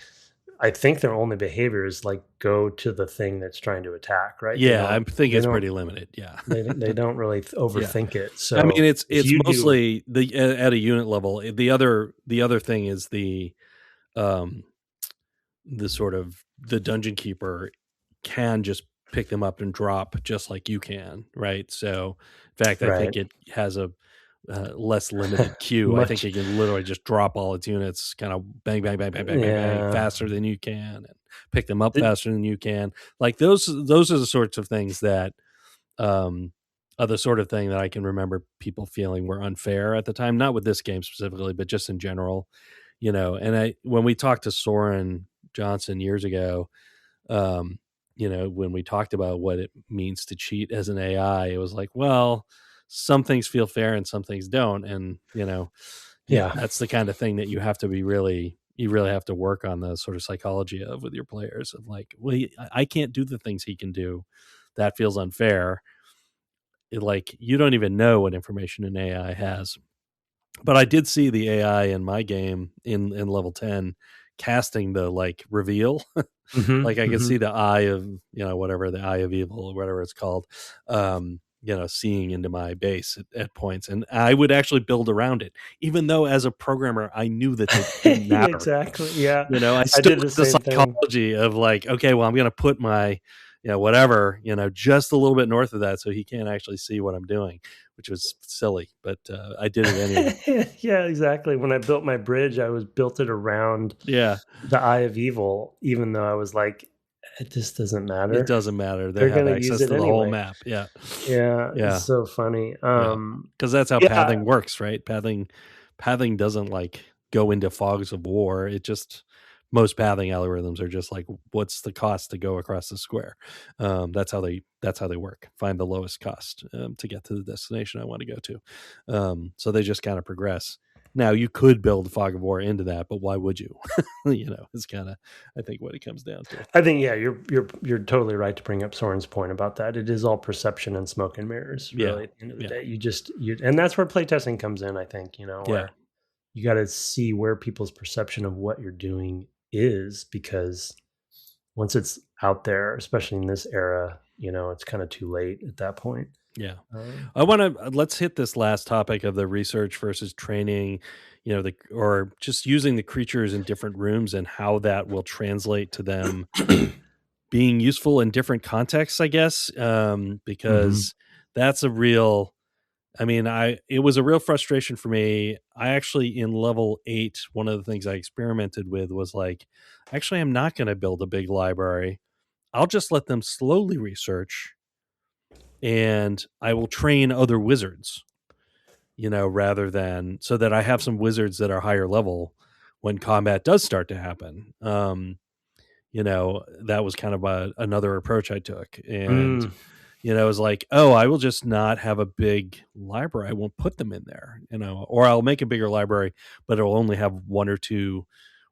I think their only behavior is like go to the thing that's trying to attack, right? Yeah, I think it's pretty limited. Yeah, they don't really overthink it. So I mean, it's mostly at a unit level. The other thing is the sort of the dungeon keeper can just pick them up and drop just like you can, right? So, in fact, I think it has a less limited queue. I think it can literally just drop all its units, kind of bang, bang, bang, bang, bang, bang, faster than you can, and pick them up faster than you can. Like those are the sorts of things that are the sort of thing that I can remember people feeling were unfair at the time. Not with this game specifically, but just in general, And when we talked to Soren Johnson years ago, when we talked about what it means to cheat as an AI, it was like, well, some things feel fair and some things don't. And, that's the kind of thing that you have to be you really have to work on the sort of psychology of with your players of like, well, I can't do the things he can do. That feels unfair. Like, you don't even know what information an AI has. But I did see the AI in my game in level 10 casting the like reveal. Like I could see the eye of, whatever, the eye of evil or whatever it's called, seeing into my base at points. And I would actually build around it, even though as a programmer, I knew that it didn't matter. Exactly. Yeah. I still did the psychology of like, okay, well, I'm going to put my, whatever, just a little bit north of that so he can't actually see what I'm doing, which was silly, but I did it anyway. Yeah, exactly. When I built my bridge, I built it around the Eye of Evil, even though I was like, this doesn't matter. It doesn't matter. They're going to use it to the whole map. Yeah. It's so funny. Because that's how pathing works, right? Pathing doesn't like go into fogs of war. It just, most pathing algorithms are just like, what's the cost to go across the square? That's how they work. Find the lowest cost to get to the destination I want to go to. So they just kind of progress. Now you could build fog of war into that, but why would you? It's kind of, I think, what it comes down to. I think, you're totally right to bring up Soren's point about that. It is all perception and smoke and mirrors. Really, at the end of the day, and that's where playtesting comes in. I think where you got to see where people's perception of what you're doing is, because once it's out there, especially in this era, it's kind of too late at that point. Yeah. Let's hit this last topic of the research versus training, or just using the creatures in different rooms and how that will translate to them being useful in different contexts, I guess. Because that's a real, it was a real frustration for me. I actually, in level 8, one of the things I experimented with was like, actually, I'm not going to build a big library. I'll just let them slowly research, and I will train other wizards, rather than, so that I have some wizards that are higher level when combat does start to happen. That was kind of another approach I took. And, It's like, oh, I will just not have a big library. I won't put them in there, or I'll make a bigger library, but it'll only have 1 or 2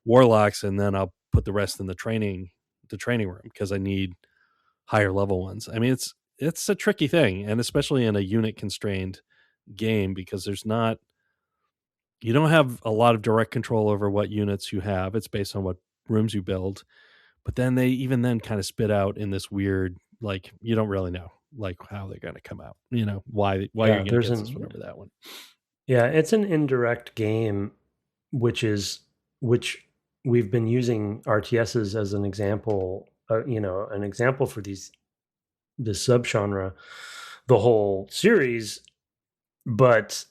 warlocks, and then I'll put the rest in the training room because I need higher level ones. I mean, it's a tricky thing, and especially in a unit constrained game, because you don't have a lot of direct control over what units you have. It's based on what rooms you build. But then they even then kind of spit out in this weird, like, you don't really know like how they're going to come out, why you're going to get this one over that one. Yeah, it's an indirect game, which we've been using RTSs as an example, an example for this subgenre, the whole series, but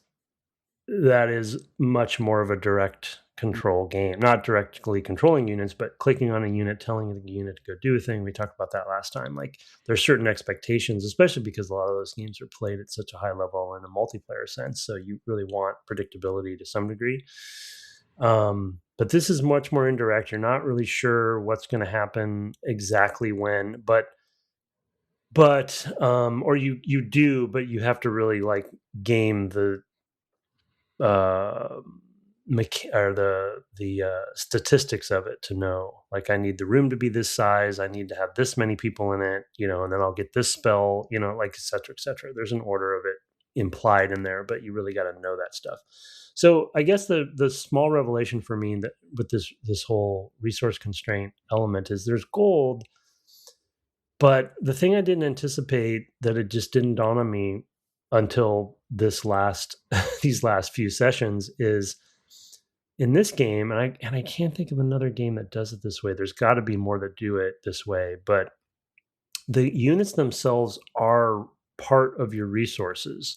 that is much more of a direct control game, not directly controlling units, but clicking on a unit, telling the unit to go do a thing. We talked about that last time. Like, there's certain expectations, especially because a lot of those games are played at such a high level in a multiplayer sense. So you really want predictability to some degree. But this is much more indirect. You're not really sure what's going to happen exactly when, but or you do, but you have to really like game the statistics of it to know, like, I need the room to be this size, I need to have this many people in it, and then I'll get this spell, like, et cetera, et cetera. There's an order of it implied in there, but you really got to know that stuff. So I guess the small revelation for me that with this whole resource constraint element is there's gold, but the thing I didn't anticipate, that it just didn't dawn on me until these last few sessions, is in this game, and I can't think of another game that does it this way. There's got to be more that do it this way, but the units themselves are part of your resources.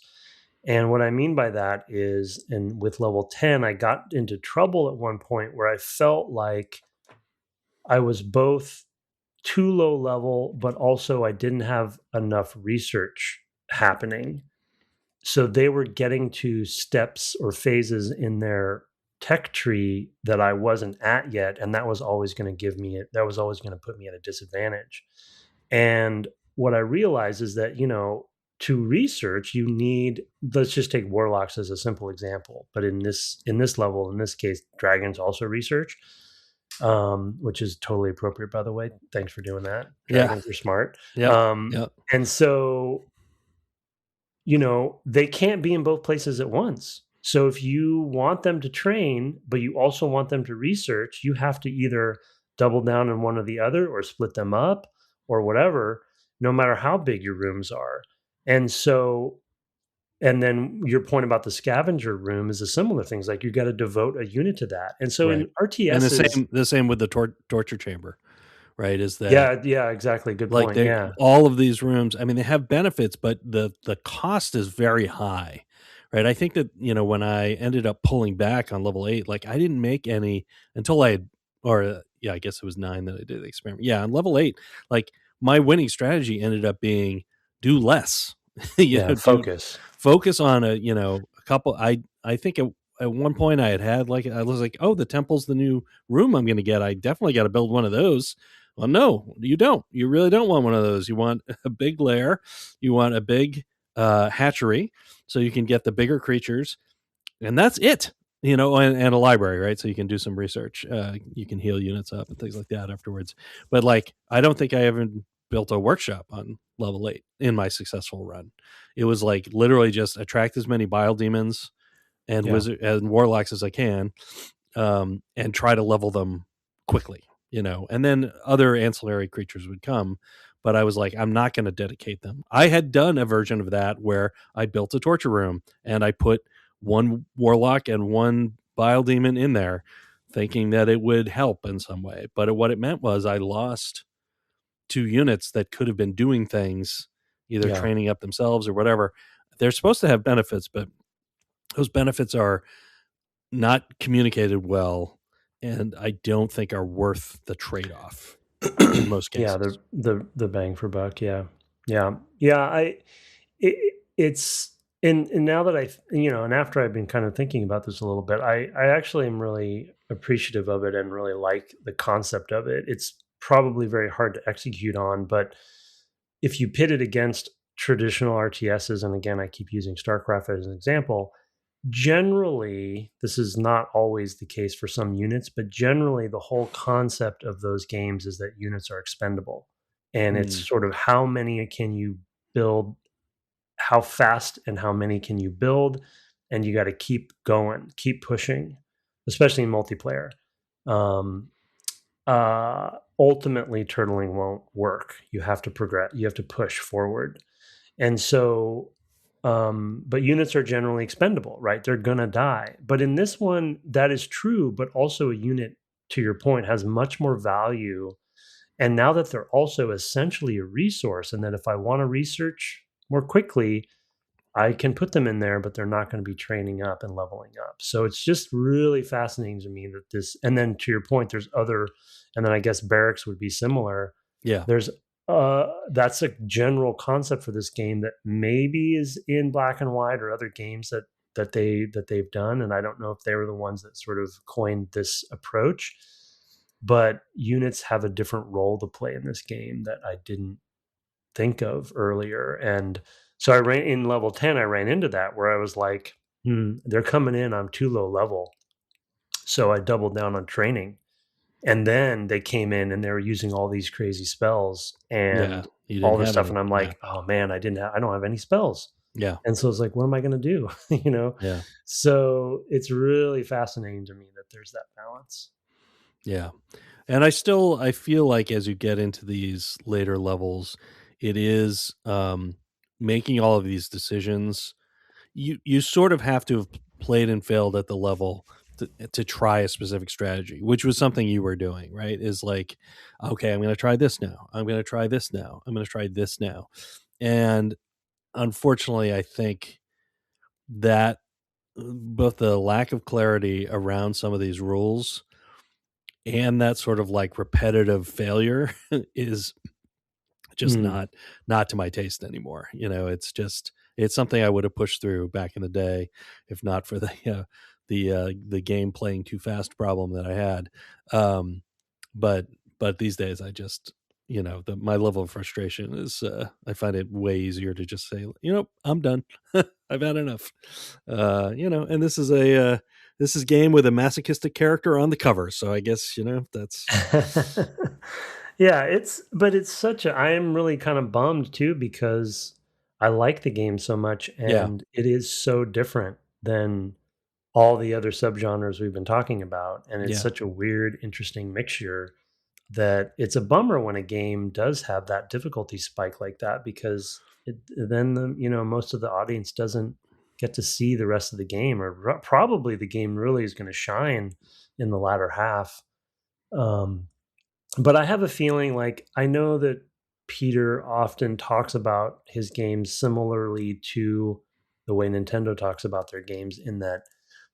And what I mean by that is, and with level 10, I got into trouble at one point where I felt like I was both too low level, but also I didn't have enough research happening. So they were getting to steps or phases in their tech tree that I wasn't at yet, and that was always going to put me at a disadvantage. And what I realized is that, to research, you need, let's just take warlocks as a simple example, but in this level, in this case, dragons also research, which is totally appropriate, by the way. Thanks for doing that. Dragons are smart. And so, they can't be in both places at once. So if you want them to train, but you also want them to research, you have to either double down on one or the other, or split them up, or whatever, no matter how big your rooms are. And so, and then your point about the scavenger room is a similar thing. It's like, you got to devote a unit to that. And so in RTS, and the same with the torture chamber, right? Is that yeah, exactly. Good point. Yeah, all of these rooms, I mean, they have benefits, but the cost is very high, right? I think that when I ended up pulling back on level 8, like, I didn't make any until I guess it was 9 that I did the experiment. Yeah, on level 8, like, my winning strategy ended up being do less. Focus on a couple. I think at one point I was like, oh, the temple's the new room I'm going to get. I definitely got to build one of those. Well, no, you don't. You really don't want one of those. You want a big lair. You want a big hatchery, so you can get the bigger creatures, and that's it. And a library, right? So you can do some research. You can heal units up and things like that afterwards. But, like, I don't think I ever built a workshop on level 8 in my successful run. It was like literally just attract as many bile demons and wizard and warlocks as I can, and try to level them quickly, and then other ancillary creatures would come. But I was like, I'm not going to dedicate them. I had done a version of that where I built a torture room and I put one warlock and one bile demon in there, thinking that it would help in some way. But what it meant was I lost 2 units that could have been doing things, either training up themselves or whatever. They're supposed to have benefits, but those benefits are not communicated well, and I don't think are worth the trade-off in most cases. Yeah, the bang for buck. Yeah. It's and now that and after I've been kind of thinking about this a little bit, I actually am really appreciative of it and really like the concept of it. It's probably very hard to execute on, but if you pit it against traditional RTSs, and again, I keep using StarCraft as an example, generally, this is not always the case for some units, but generally the whole concept of those games is that units are expendable. And it's Mm, sort of how many can you build, how fast and how many can you build, and you got to keep going, keep pushing, especially in multiplayer. Um, Ultimately, turtling won't work. You have to progress, you have to push forward. And so, but units are generally expendable, right? They're gonna die. But in this one, that is true, but also a unit, to your point, has much more value. And now that they're also essentially a resource, and that if I want to research more quickly, I can put them in there, but they're not going to be training up and leveling up. So it's just really fascinating to me that this, and then to your point, there's other, and then I guess barracks would be similar. yeah. There's that's a general concept for this game that maybe is in Black and White or other games that they've done, and I don't know if they were the ones that sort of coined this approach, but units have a different role to play in this game that I didn't think of earlier. And so I ran in level 10, I ran into that where I was like, they're coming in, I'm too low level. So I doubled down on training. And then they came in and they were using all these crazy spells Yeah. and You all didn't this have stuff. any. And I'm Yeah. like, oh man, I don't have any spells. Yeah. And so it's like, what am I going to do? you know? Yeah. So it's really fascinating to me that there's that balance. Yeah. And I feel like as you get into these later levels, it is making all of these decisions. You sort of have to have played and failed at the level to try a specific strategy, which was something you were doing, right? Is like, okay, I'm going to try this now. I'm going to try this now. I'm going to try this now. And unfortunately, I think that both the lack of clarity around some of these rules and that sort of like repetitive failure is just Mm. not to my taste anymore. It's something I would have pushed through back in the day if not for the game playing too fast problem that I had. Um, but but these days I just my level of frustration is I find it way easier to just say, I'm done. I've had enough. And this is game with a masochistic character on the cover, so I guess that's Yeah, it's such a, I am really kind of bummed too because I like the game so much yeah, and it is so different than all the other subgenres we've been talking about, and it's yeah, such a weird, interesting mixture that it's a bummer when a game does have that difficulty spike like that because then most of the audience doesn't get to see the rest of the game, or probably the game really is going to shine in the latter half. Um, but I have a feeling like I know that Peter often talks about his games similarly to the way Nintendo talks about their games, in that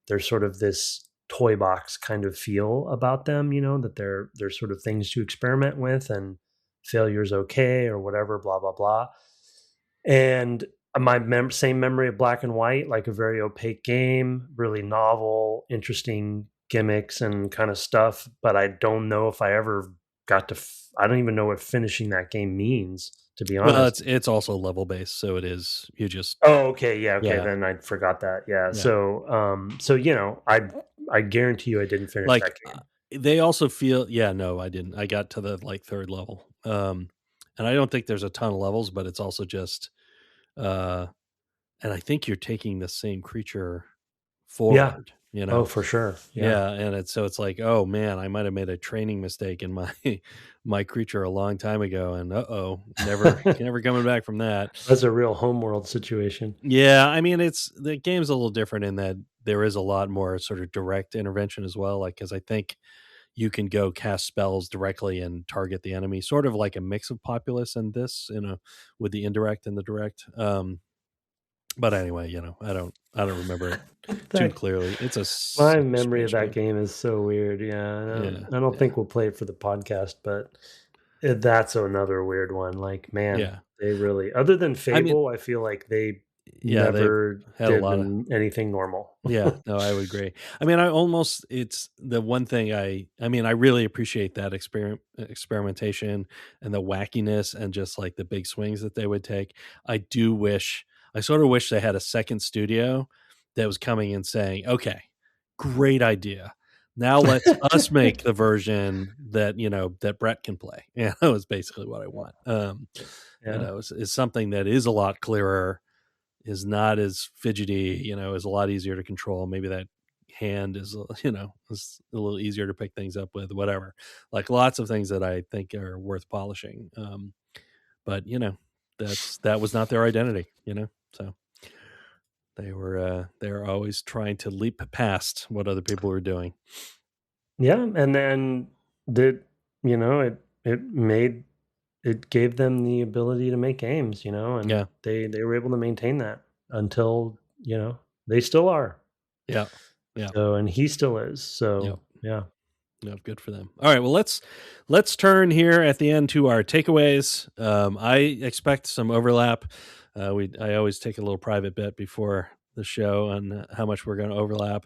there's sort of this toy box kind of feel about them, that they're sort of things to experiment with, and failure's okay or whatever, blah blah blah. And my same memory of Black and White, like a very opaque game, really novel, interesting gimmicks and kind of stuff. But I don't know if I ever got to. I don't even know what finishing that game means, to be well, honest. it's also level based, so it is you just Oh, okay, yeah, okay. yeah, Then I forgot that. Yeah. yeah. So I guarantee you, I didn't finish that Like, game. they also feel yeah, no, I didn't. I got to the, like, 3rd level, and I don't think there's a ton of levels, but it's also just, uh and I think you're taking the same creature Yeah. forward, you Oh, know? for sure. Yeah. Yeah, and it's like, "Oh, man, I might have made a training mistake in my my creature a long time ago, and uh-oh, never coming back from that." That's a real homeworld situation. Yeah, I mean, it's the game's a little different in that there is a lot more sort of direct intervention as well, like, because I think you can go cast spells directly and target the enemy, sort of like a mix of Populous and this, with the indirect and the direct. But anyway, I don't remember it too That clearly. It's a My super memory of strange that game. game is so weird. Yeah, Yeah, I don't yeah, think we'll play it for the podcast, but that's another weird one. Like, man, yeah. they really, other than I mean, Fable, I feel like they Yeah, they've never had a did lot of anything normal. yeah, no, I would agree. I mean, I almost it's the one thing I mean, I really appreciate that experimentation and the wackiness and just like the big swings that they would take. I sort of wish they had a second studio that was coming and saying, "Okay, great idea. Now let's us make the version that, that Brett can play." Yeah, that was basically what I want. Yeah. Is something that is a lot clearer, is not as fidgety, is a lot easier to control. Maybe that hand is, is a little easier to pick things up with, whatever. Like lots of things that I think are worth polishing. But that was not their identity, so they were always trying to leap past what other people were doing. Yeah, and then that it gave them the ability to make games, and Yeah. they were able to maintain that until, they still are. Yeah. Yeah. So, and he still is. Yep. So, yeah. No, good for them. All right, well let's turn here at the end to our takeaways. I expect some overlap. I always take a little private bet before the show on how much we're going to overlap.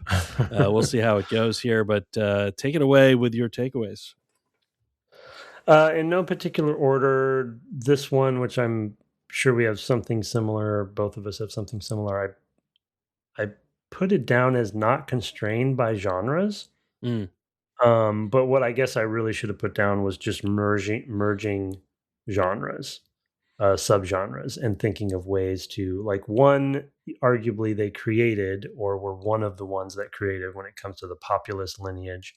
We'll see how it goes here, but take it away with your takeaways. In no particular order, this one, which I'm sure we have something similar, both of us have something similar. I put it down as not constrained by genres. Mm, But what I guess I really should have put down was just merging genres, subgenres, and thinking of ways to, like, one, arguably they created or were one of the ones that created when it comes to the populist lineage,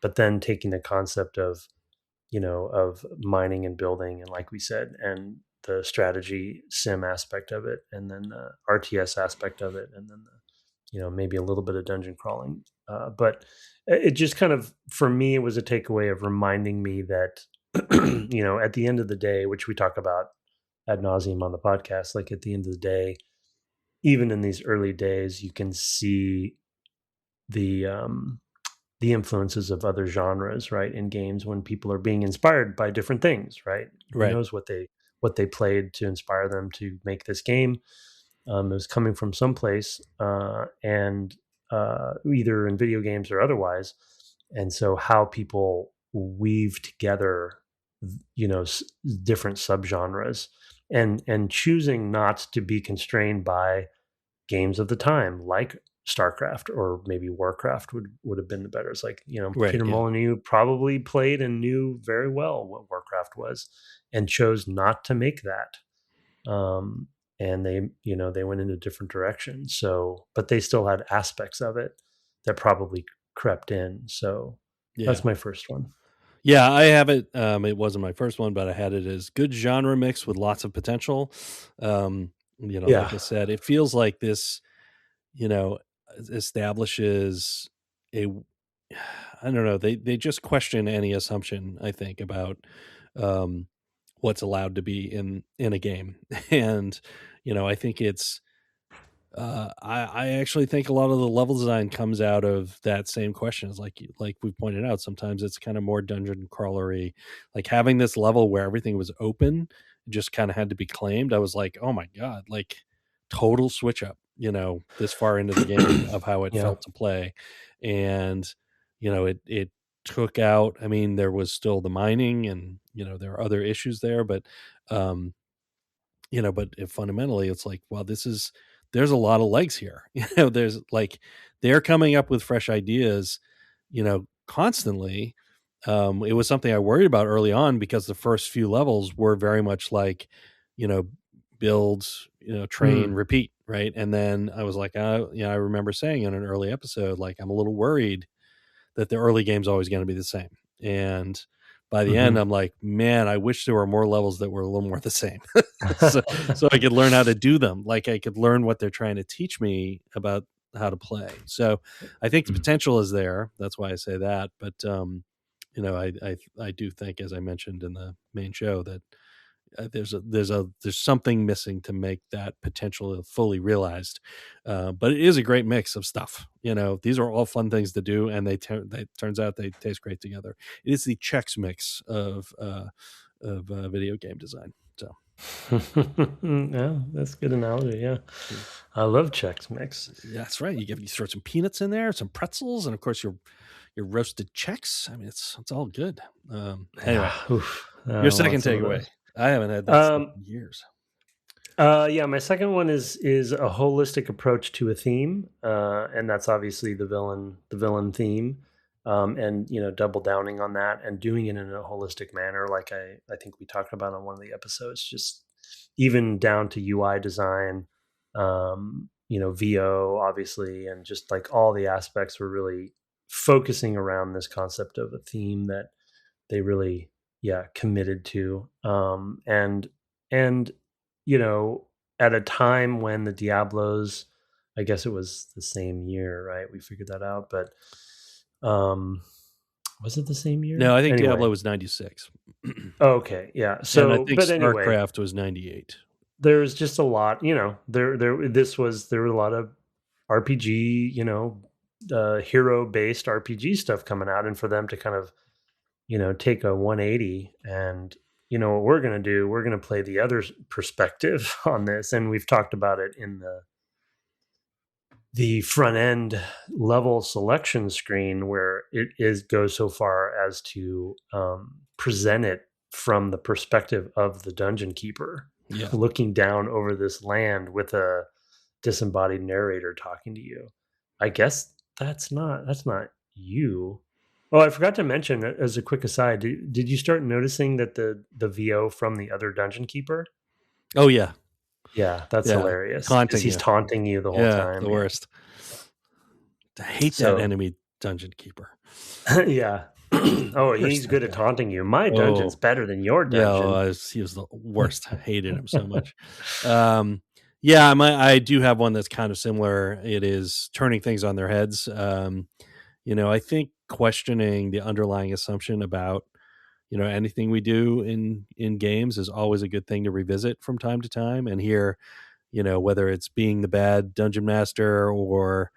but then taking the concept of, of mining and building, and like we said, and the strategy sim aspect of it, and then the RTS aspect of it, and then the, maybe a little bit of dungeon crawling. But it just kind of, for me, it was a takeaway of reminding me that, at the end of the day, which we talk about ad nauseum on the podcast, like at the end of the day, even in these early days, you can see the um, the influences of other genres, right, in games when people are being inspired by different things, right? Who right. knows what they played to inspire them to make this game? It was coming from someplace, and either in video games or otherwise. And so, how people weave together, different subgenres, and choosing not to be constrained by games of the time, like StarCraft or maybe Warcraft would have been the better. It's like, Right. Peter Yeah. Molyneux probably played and knew very well what Warcraft was, and chose not to make that. Um, and they went in a different direction. So, but they still had aspects of it that probably crept in. So Yeah. that's my first one. Yeah, I have it. It wasn't my first one, but I had it as good genre mix with lots of potential. Like Yeah. I said, it feels like this, you know, establishes a I don't know, they just question any assumption, I think, about um what's allowed to be in a game. And, I think it's I actually think a lot of the level design comes out of that same question. It's like we pointed out, sometimes it's kind of more dungeon crawlery, like having this level where everything was open, just kind of had to be claimed. I was like, oh my god, like total switch up, this far into the game of how it Yeah. felt to play, and it took out. I mean, there was still the mining, and there are other issues there, but um, fundamentally it's like, well, there's a lot of legs here. There's like they're coming up with fresh ideas, constantly. It was something I worried about early on because the first few levels were very much like, you know, build, train, Mm. repeat, right? And then I was like, I remember saying in an early episode, like, I'm a little worried that the early game's always going to be the same. And by the end, Hmm. I'm like, man, I wish there were more levels that were a little more the same. so I could learn how to do them. Like I could learn what they're trying to teach me about how to play. So I think the potential is there. That's why I say that. But I do think, as I mentioned in the main show, that there's something missing to make that potential fully realized. But it is a great mix of stuff. These are all fun things to do, and they turns out they taste great together. It is the Chex mix of video game design. So Yeah, that's a good analogy. Yeah, I love Chex Mix. That's right. You throw some peanuts in there, some pretzels, and of course your roasted Chex. I mean, it's all good. Anyway, Yeah, oof, I your want second some of takeaway. those. I haven't had that stuff in years. Yeah, my second one is a holistic approach to a theme, and that's obviously the villain theme, and double downing on that and doing it in a holistic manner, like I think we talked about on one of the episodes, just even down to UI design, VO obviously, and just like all the aspects were really focusing around this concept of a theme that they really, yeah, committed to, and you know, at a time when the Diablos, I guess it was the same year, right? We figured that out, but um, was it the same No, year? I think Anyway, Diablo was 96. okay, yeah. And I So, think but anyway, StarCraft was 98. there's just a lot, there were a lot of RPG, hero based RPG stuff coming out, and for them to kind of take a 180 and what we're going to do, we're going to play the other perspective on this, and we've talked about it in the front end level selection screen where goes so far as to present it from the perspective of the dungeon keeper Yeah. looking down over this land with a disembodied narrator talking to you. I guess that's not you. Oh, I forgot to mention, as a quick aside, did you start noticing that the VO from the other dungeon keeper? Oh yeah. Yeah, that's Yeah. hilarious because Taunting he's you. taunting you the whole Yeah, the time. Yeah. worst. I hate that So enemy dungeon keeper. yeah. Oh, Curse he's that good at guy. taunting you. My dungeon's Oh, better than your yeah, dungeon. he was the worst. I hated him so much. Yeah, I do have one that's kind of similar. It is turning things on their heads. I think questioning the underlying assumption about anything we do in games is always a good thing to revisit from time to time. And here, whether it's being the bad dungeon master or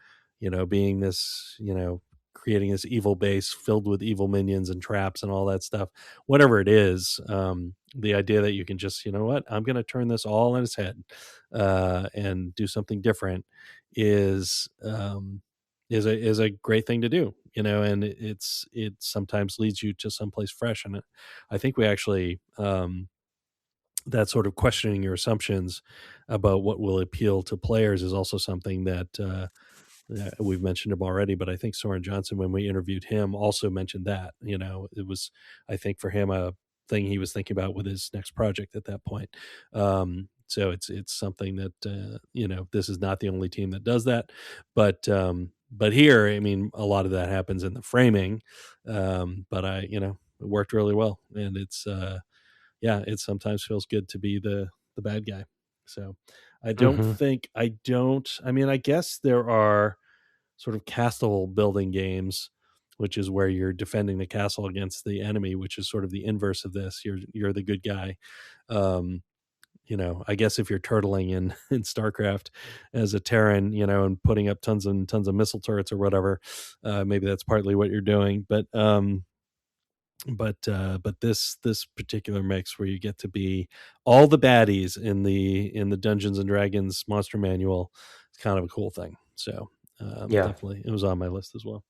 being this creating this evil base filled with evil minions and traps and all that stuff, whatever it is, the idea that you can just, what, I'm going to turn this all on its head and do something different is a great thing to do, and it sometimes leads you to someplace fresh. And I think we actually that sort of questioning your assumptions about what will appeal to players is also something that we've mentioned him already, but I think Soren Johnson, when we interviewed him, also mentioned that. It was, I think, for him a thing he was thinking about with his next project at that point. So it's something that this is not the only team that does that, but here, I mean, a lot of that happens in the framing, but it worked really well, and it's yeah, it sometimes feels good to be the bad guy. So Hmm. I mean, I guess there are sort of castle building games, which is where you're defending the castle against the enemy, which is sort of the inverse of this. You're the good guy. Um, I guess if you're turtling in in StarCraft as a Terran, and putting up tons and tons of missile turrets or whatever, maybe that's partly what you're doing. But this particular mix where you get to be all the baddies in the Dungeons and Dragons monster manual, it's kind of a cool thing. So Yeah. definitely it was on my list as well.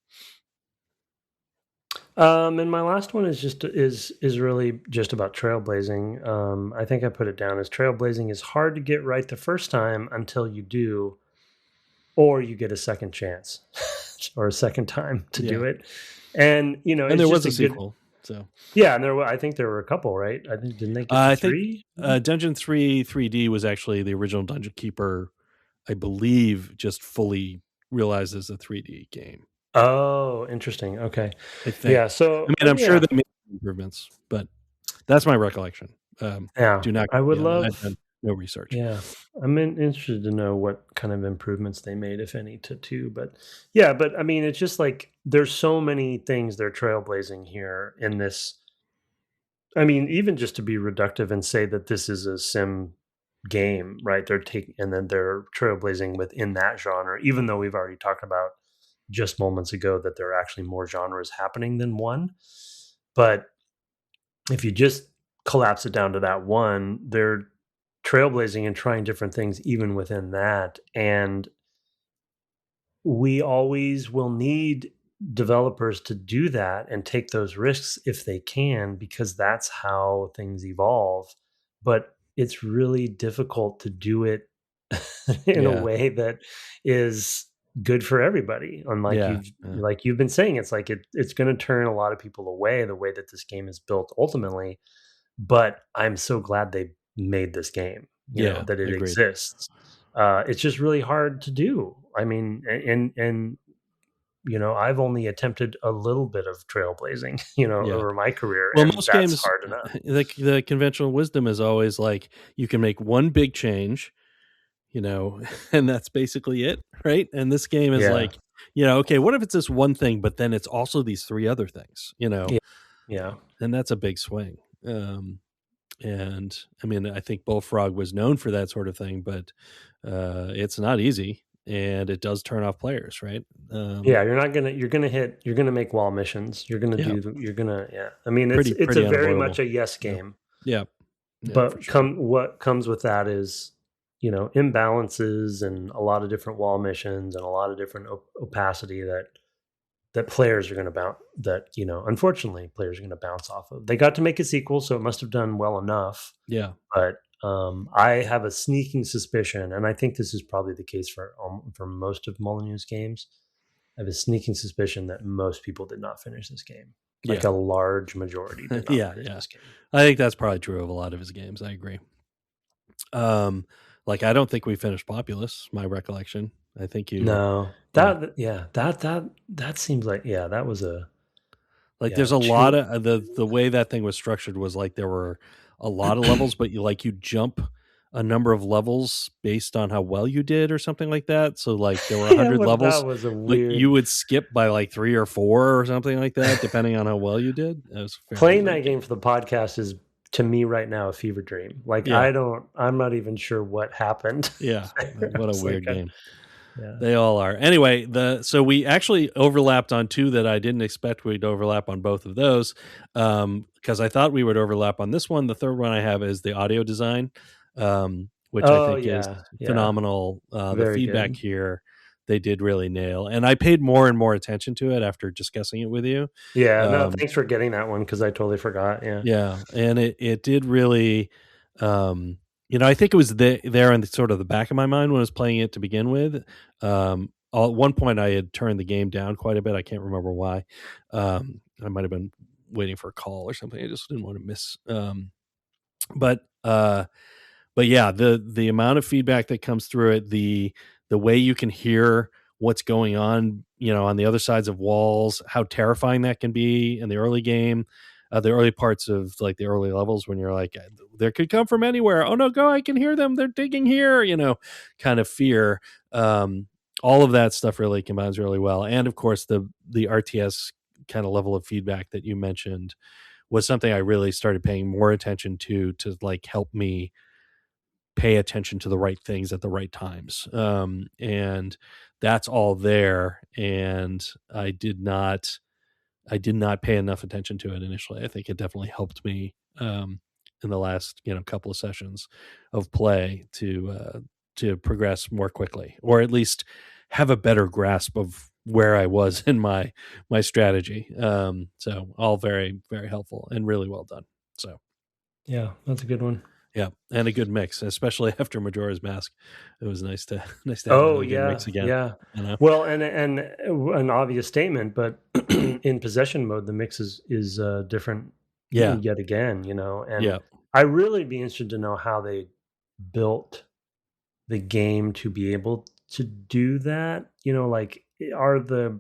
And my last one is really just about trailblazing. I think I put it down as trailblazing is hard to get right the first time until you do, or you get a second chance or a second time to Yeah, do it. And and it's there just was a a good. sequel. So Yeah, and I think there were a couple, right? I think didn't they get to I think 3? Dungeon 3 3D was actually the original Dungeon Keeper. I believe just fully realized as a 3D game. Oh, interesting. Okay. I think. Yeah. I So mean, I'm sure yeah, they made improvements, but that's my recollection. yeah. Do not I quote would me on that. I've love. done no research. Yeah, interested to know what kind of improvements they made, if any, to two. But yeah, but I mean, it's just like there's so many things they're trailblazing here in this. I mean, even just to be reductive and say that this is a sim game, right? They're taking and then they're trailblazing within that genre, even though we've already talked about just moments ago that there are actually more genres happening than one. But if you just collapse it down to that one, they're trailblazing and trying different things even within that. And we always will need developers to do that and take those risks if they can, because that's how things evolve. But it's really difficult to do it in a Yeah. way that is good for everybody. Unlike Yeah. Yeah. you've been saying, it's like it's going to turn a lot of people away the way that this game is built ultimately. But I'm so glad they made this game, Yeah. that it Agreed. exists. It's just really hard to do. I mean, and I've only attempted a little bit of trailblazing, Yeah. over my career, Well, and most that's games, hard enough. the conventional wisdom is always like you can make one big change, and that's basically it, right? And this game is Yeah. like, okay, what if it's this one thing, but then it's also these three other things, Yeah. Yeah. and that's a big swing. And I mean, I think Bullfrog was known for that sort of thing, but it's not easy, and it does turn off players, right? Yeah, you're gonna make wall missions. Yeah, Yeah. I mean, it's pretty a very much unavoidable. a yes Yeah, game. yeah, yeah, for But sure. what comes with that is, imbalances and a lot of different wall missions and a lot of different opacity that players are going to bounce that, unfortunately players are going to bounce off of. They got to make a sequel, so it must have done well enough. Yeah, But I have a sneaking suspicion, and I think this is probably the case for most of Molyneux's games. I have a sneaking suspicion that most people did not finish this game. Like yeah, a large majority did not yeah, finish yeah. this game. I think that's probably true of a lot of his games. I agree. Um, like I don't think we finished Populous. My recollection. I think you. No, Yeah. that seems like, yeah, that was a, Like yeah, there's a lot two. of the way that thing was structured was like there were a lot of levels, but you jump a number of levels based on how well you did or something like that. So like there were Yeah, 100 that levels, was a but you weird. would skip by like 3 or 4 or something like that, depending on how well you did. It was a fairly Playing weird that game game. for the podcast is, to me right now, a fever dream. Like, Yeah. I'm not even sure what happened. Yeah. What a It's like, weird game. yeah. They all are. Anyway, so we actually overlapped on 2 that I didn't expect we'd overlap on both of those, because I thought we would overlap on this one. The third one I have is the audio design, which I Oh think is yeah, yeah, phenomenal. The very feedback good. here, they did really nail, and I paid more and more attention to it after discussing it with you. Yeah, no, Um, thanks for getting that one because I totally forgot. Yeah. yeah, and it did really, I think it was there in the sort of the back of my mind when I was playing it to begin with. At one point, I had turned the game down quite a bit. I can't remember why. I might have been waiting for a call or something. I just didn't want to miss. But but yeah, the amount of feedback that comes through it, the way you can hear what's going on, on the other sides of walls, how terrifying that can be in the early game, the early parts of like the early levels when you're like, there could come from anywhere. Oh no, go! I can hear them. They're digging here. Kind of fear. All of that stuff really combines really well, and of course the RTS kind of level of feedback that you mentioned was something I really started paying more attention to like help me pay attention to the right things at the right times. And that's all there. And I did not pay enough attention to it initially. I think it definitely helped me in the last couple of sessions of play to progress more quickly, or at least have a better grasp of where I was in my strategy. So all very very helpful and really well done. So Yeah, that's a good one. yeah, and a good mix, especially after Majora's Mask. It was nice to nice to have a Oh really good yeah, mix again. yeah. You know? Well, and an obvious statement, but in possession mode, the mix is different Yeah, yet again. And yeah, I really be interested to know how they built the game to be able to do that. Like, are the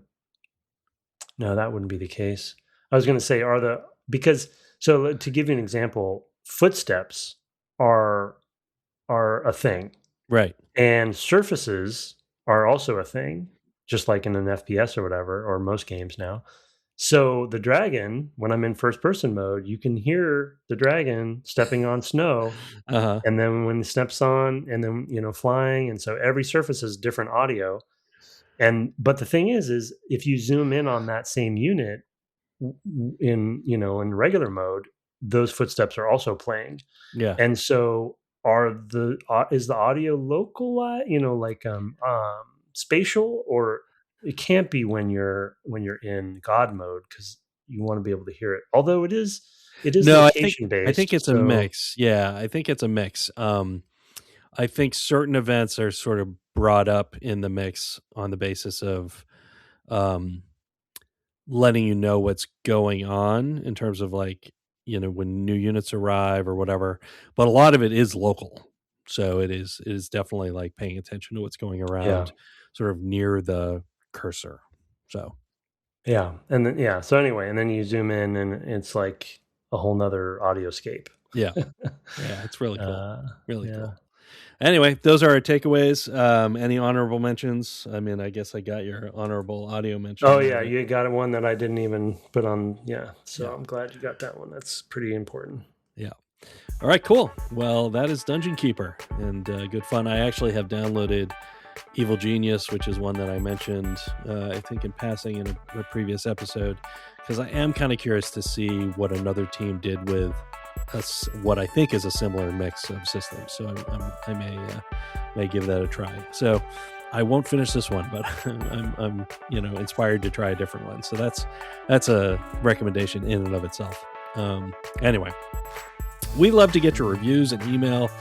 no, that wouldn't be the case. I was going to say, are the because so to give you an example, footsteps are are a thing. right. And surfaces are also a thing, just like in an FPS or whatever, or most games now. So the dragon, when I'm in first person mode, you can hear the dragon stepping on snow. Uh huh. And then when it steps on, and then, flying. And so every surface has different audio. But the thing is if you zoom in on that same unit in regular mode, those footsteps are also playing. Yeah, And so is the audio localized, like spatial, or it can't be when you're in God mode, because you want to be able to hear it. Although it is No, location based. I think it's a mix. Yeah, I think it's a mix. I think certain events are sort of brought up in the mix on the basis of letting you know what's going on in terms of like, when new units arrive or whatever. But a lot of it is local. So it is definitely like paying attention to what's going around sort of near the cursor. So yeah. And then so anyway, and then you zoom in and it's like a whole nother audioscape. Yeah. Yeah, it's really cool. Really cool. Anyway, those are our takeaways. Any honorable mentions? I mean, I guess I got your honorable audio mention. Oh yeah, you got one that I didn't even put on. Yeah, so I'm glad you got that one. That's pretty important. Yeah. All right, cool. Well, that is Dungeon Keeper, and good fun. I actually have downloaded Evil Genius, which is one that I mentioned, I think in passing in a previous episode, because I am kind of curious to see what another team did with what I think is a similar mix of systems. So I may give that a try. So I won't finish this one, but I'm inspired to try a different one. So that's a recommendation in and of itself. Anyway, we love to get your reviews and email.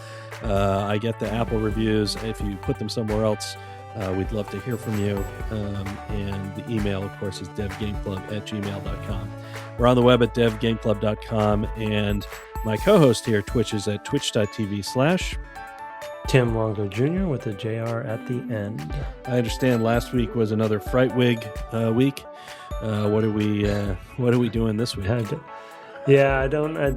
I get the Apple reviews. If you put them somewhere else, we'd love to hear from you. And the email, of course, is devgameclub@gmail.com. We're on the web at devgameclub.com. And my co-host here, Twitch, is at twitch.tv/ Tim Longo Jr. with a JR at the end. I understand last week was another Fright Wig week. What are we doing this week? Yeah,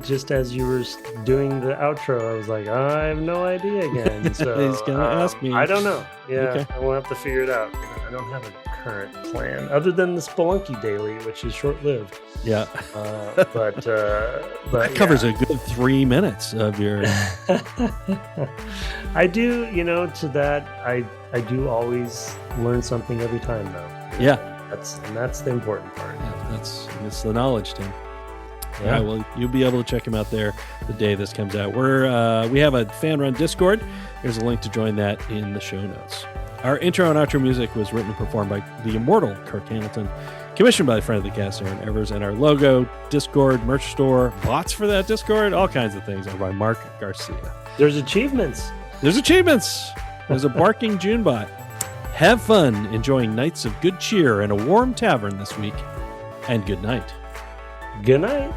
just as you were doing the outro, I was like, I have no idea again. So he's gonna ask me. I don't know. Yeah, okay. I will have to figure it out. I don't have a current plan other than the Spelunky Daily, which is short-lived. Yeah, but that covers a good 3 minutes of your. I do, to that. I do always learn something every time, though. Yeah, that's the important part. Yeah, that's the knowledge, Tim. Yeah. All right, well, you'll be able to check him out there the day this comes out. We have a fan-run Discord. There's a link to join that in the show notes. Our intro and outro music was written and performed by the immortal Kirk Hamilton, commissioned by the friend of the cast, Aaron Evers, and our logo, Discord, merch store, bots for that Discord, all kinds of things are by Mark Garcia. There's achievements. There's a barking June bot. Have fun enjoying nights of good cheer in a warm tavern this week, and good night. Good night.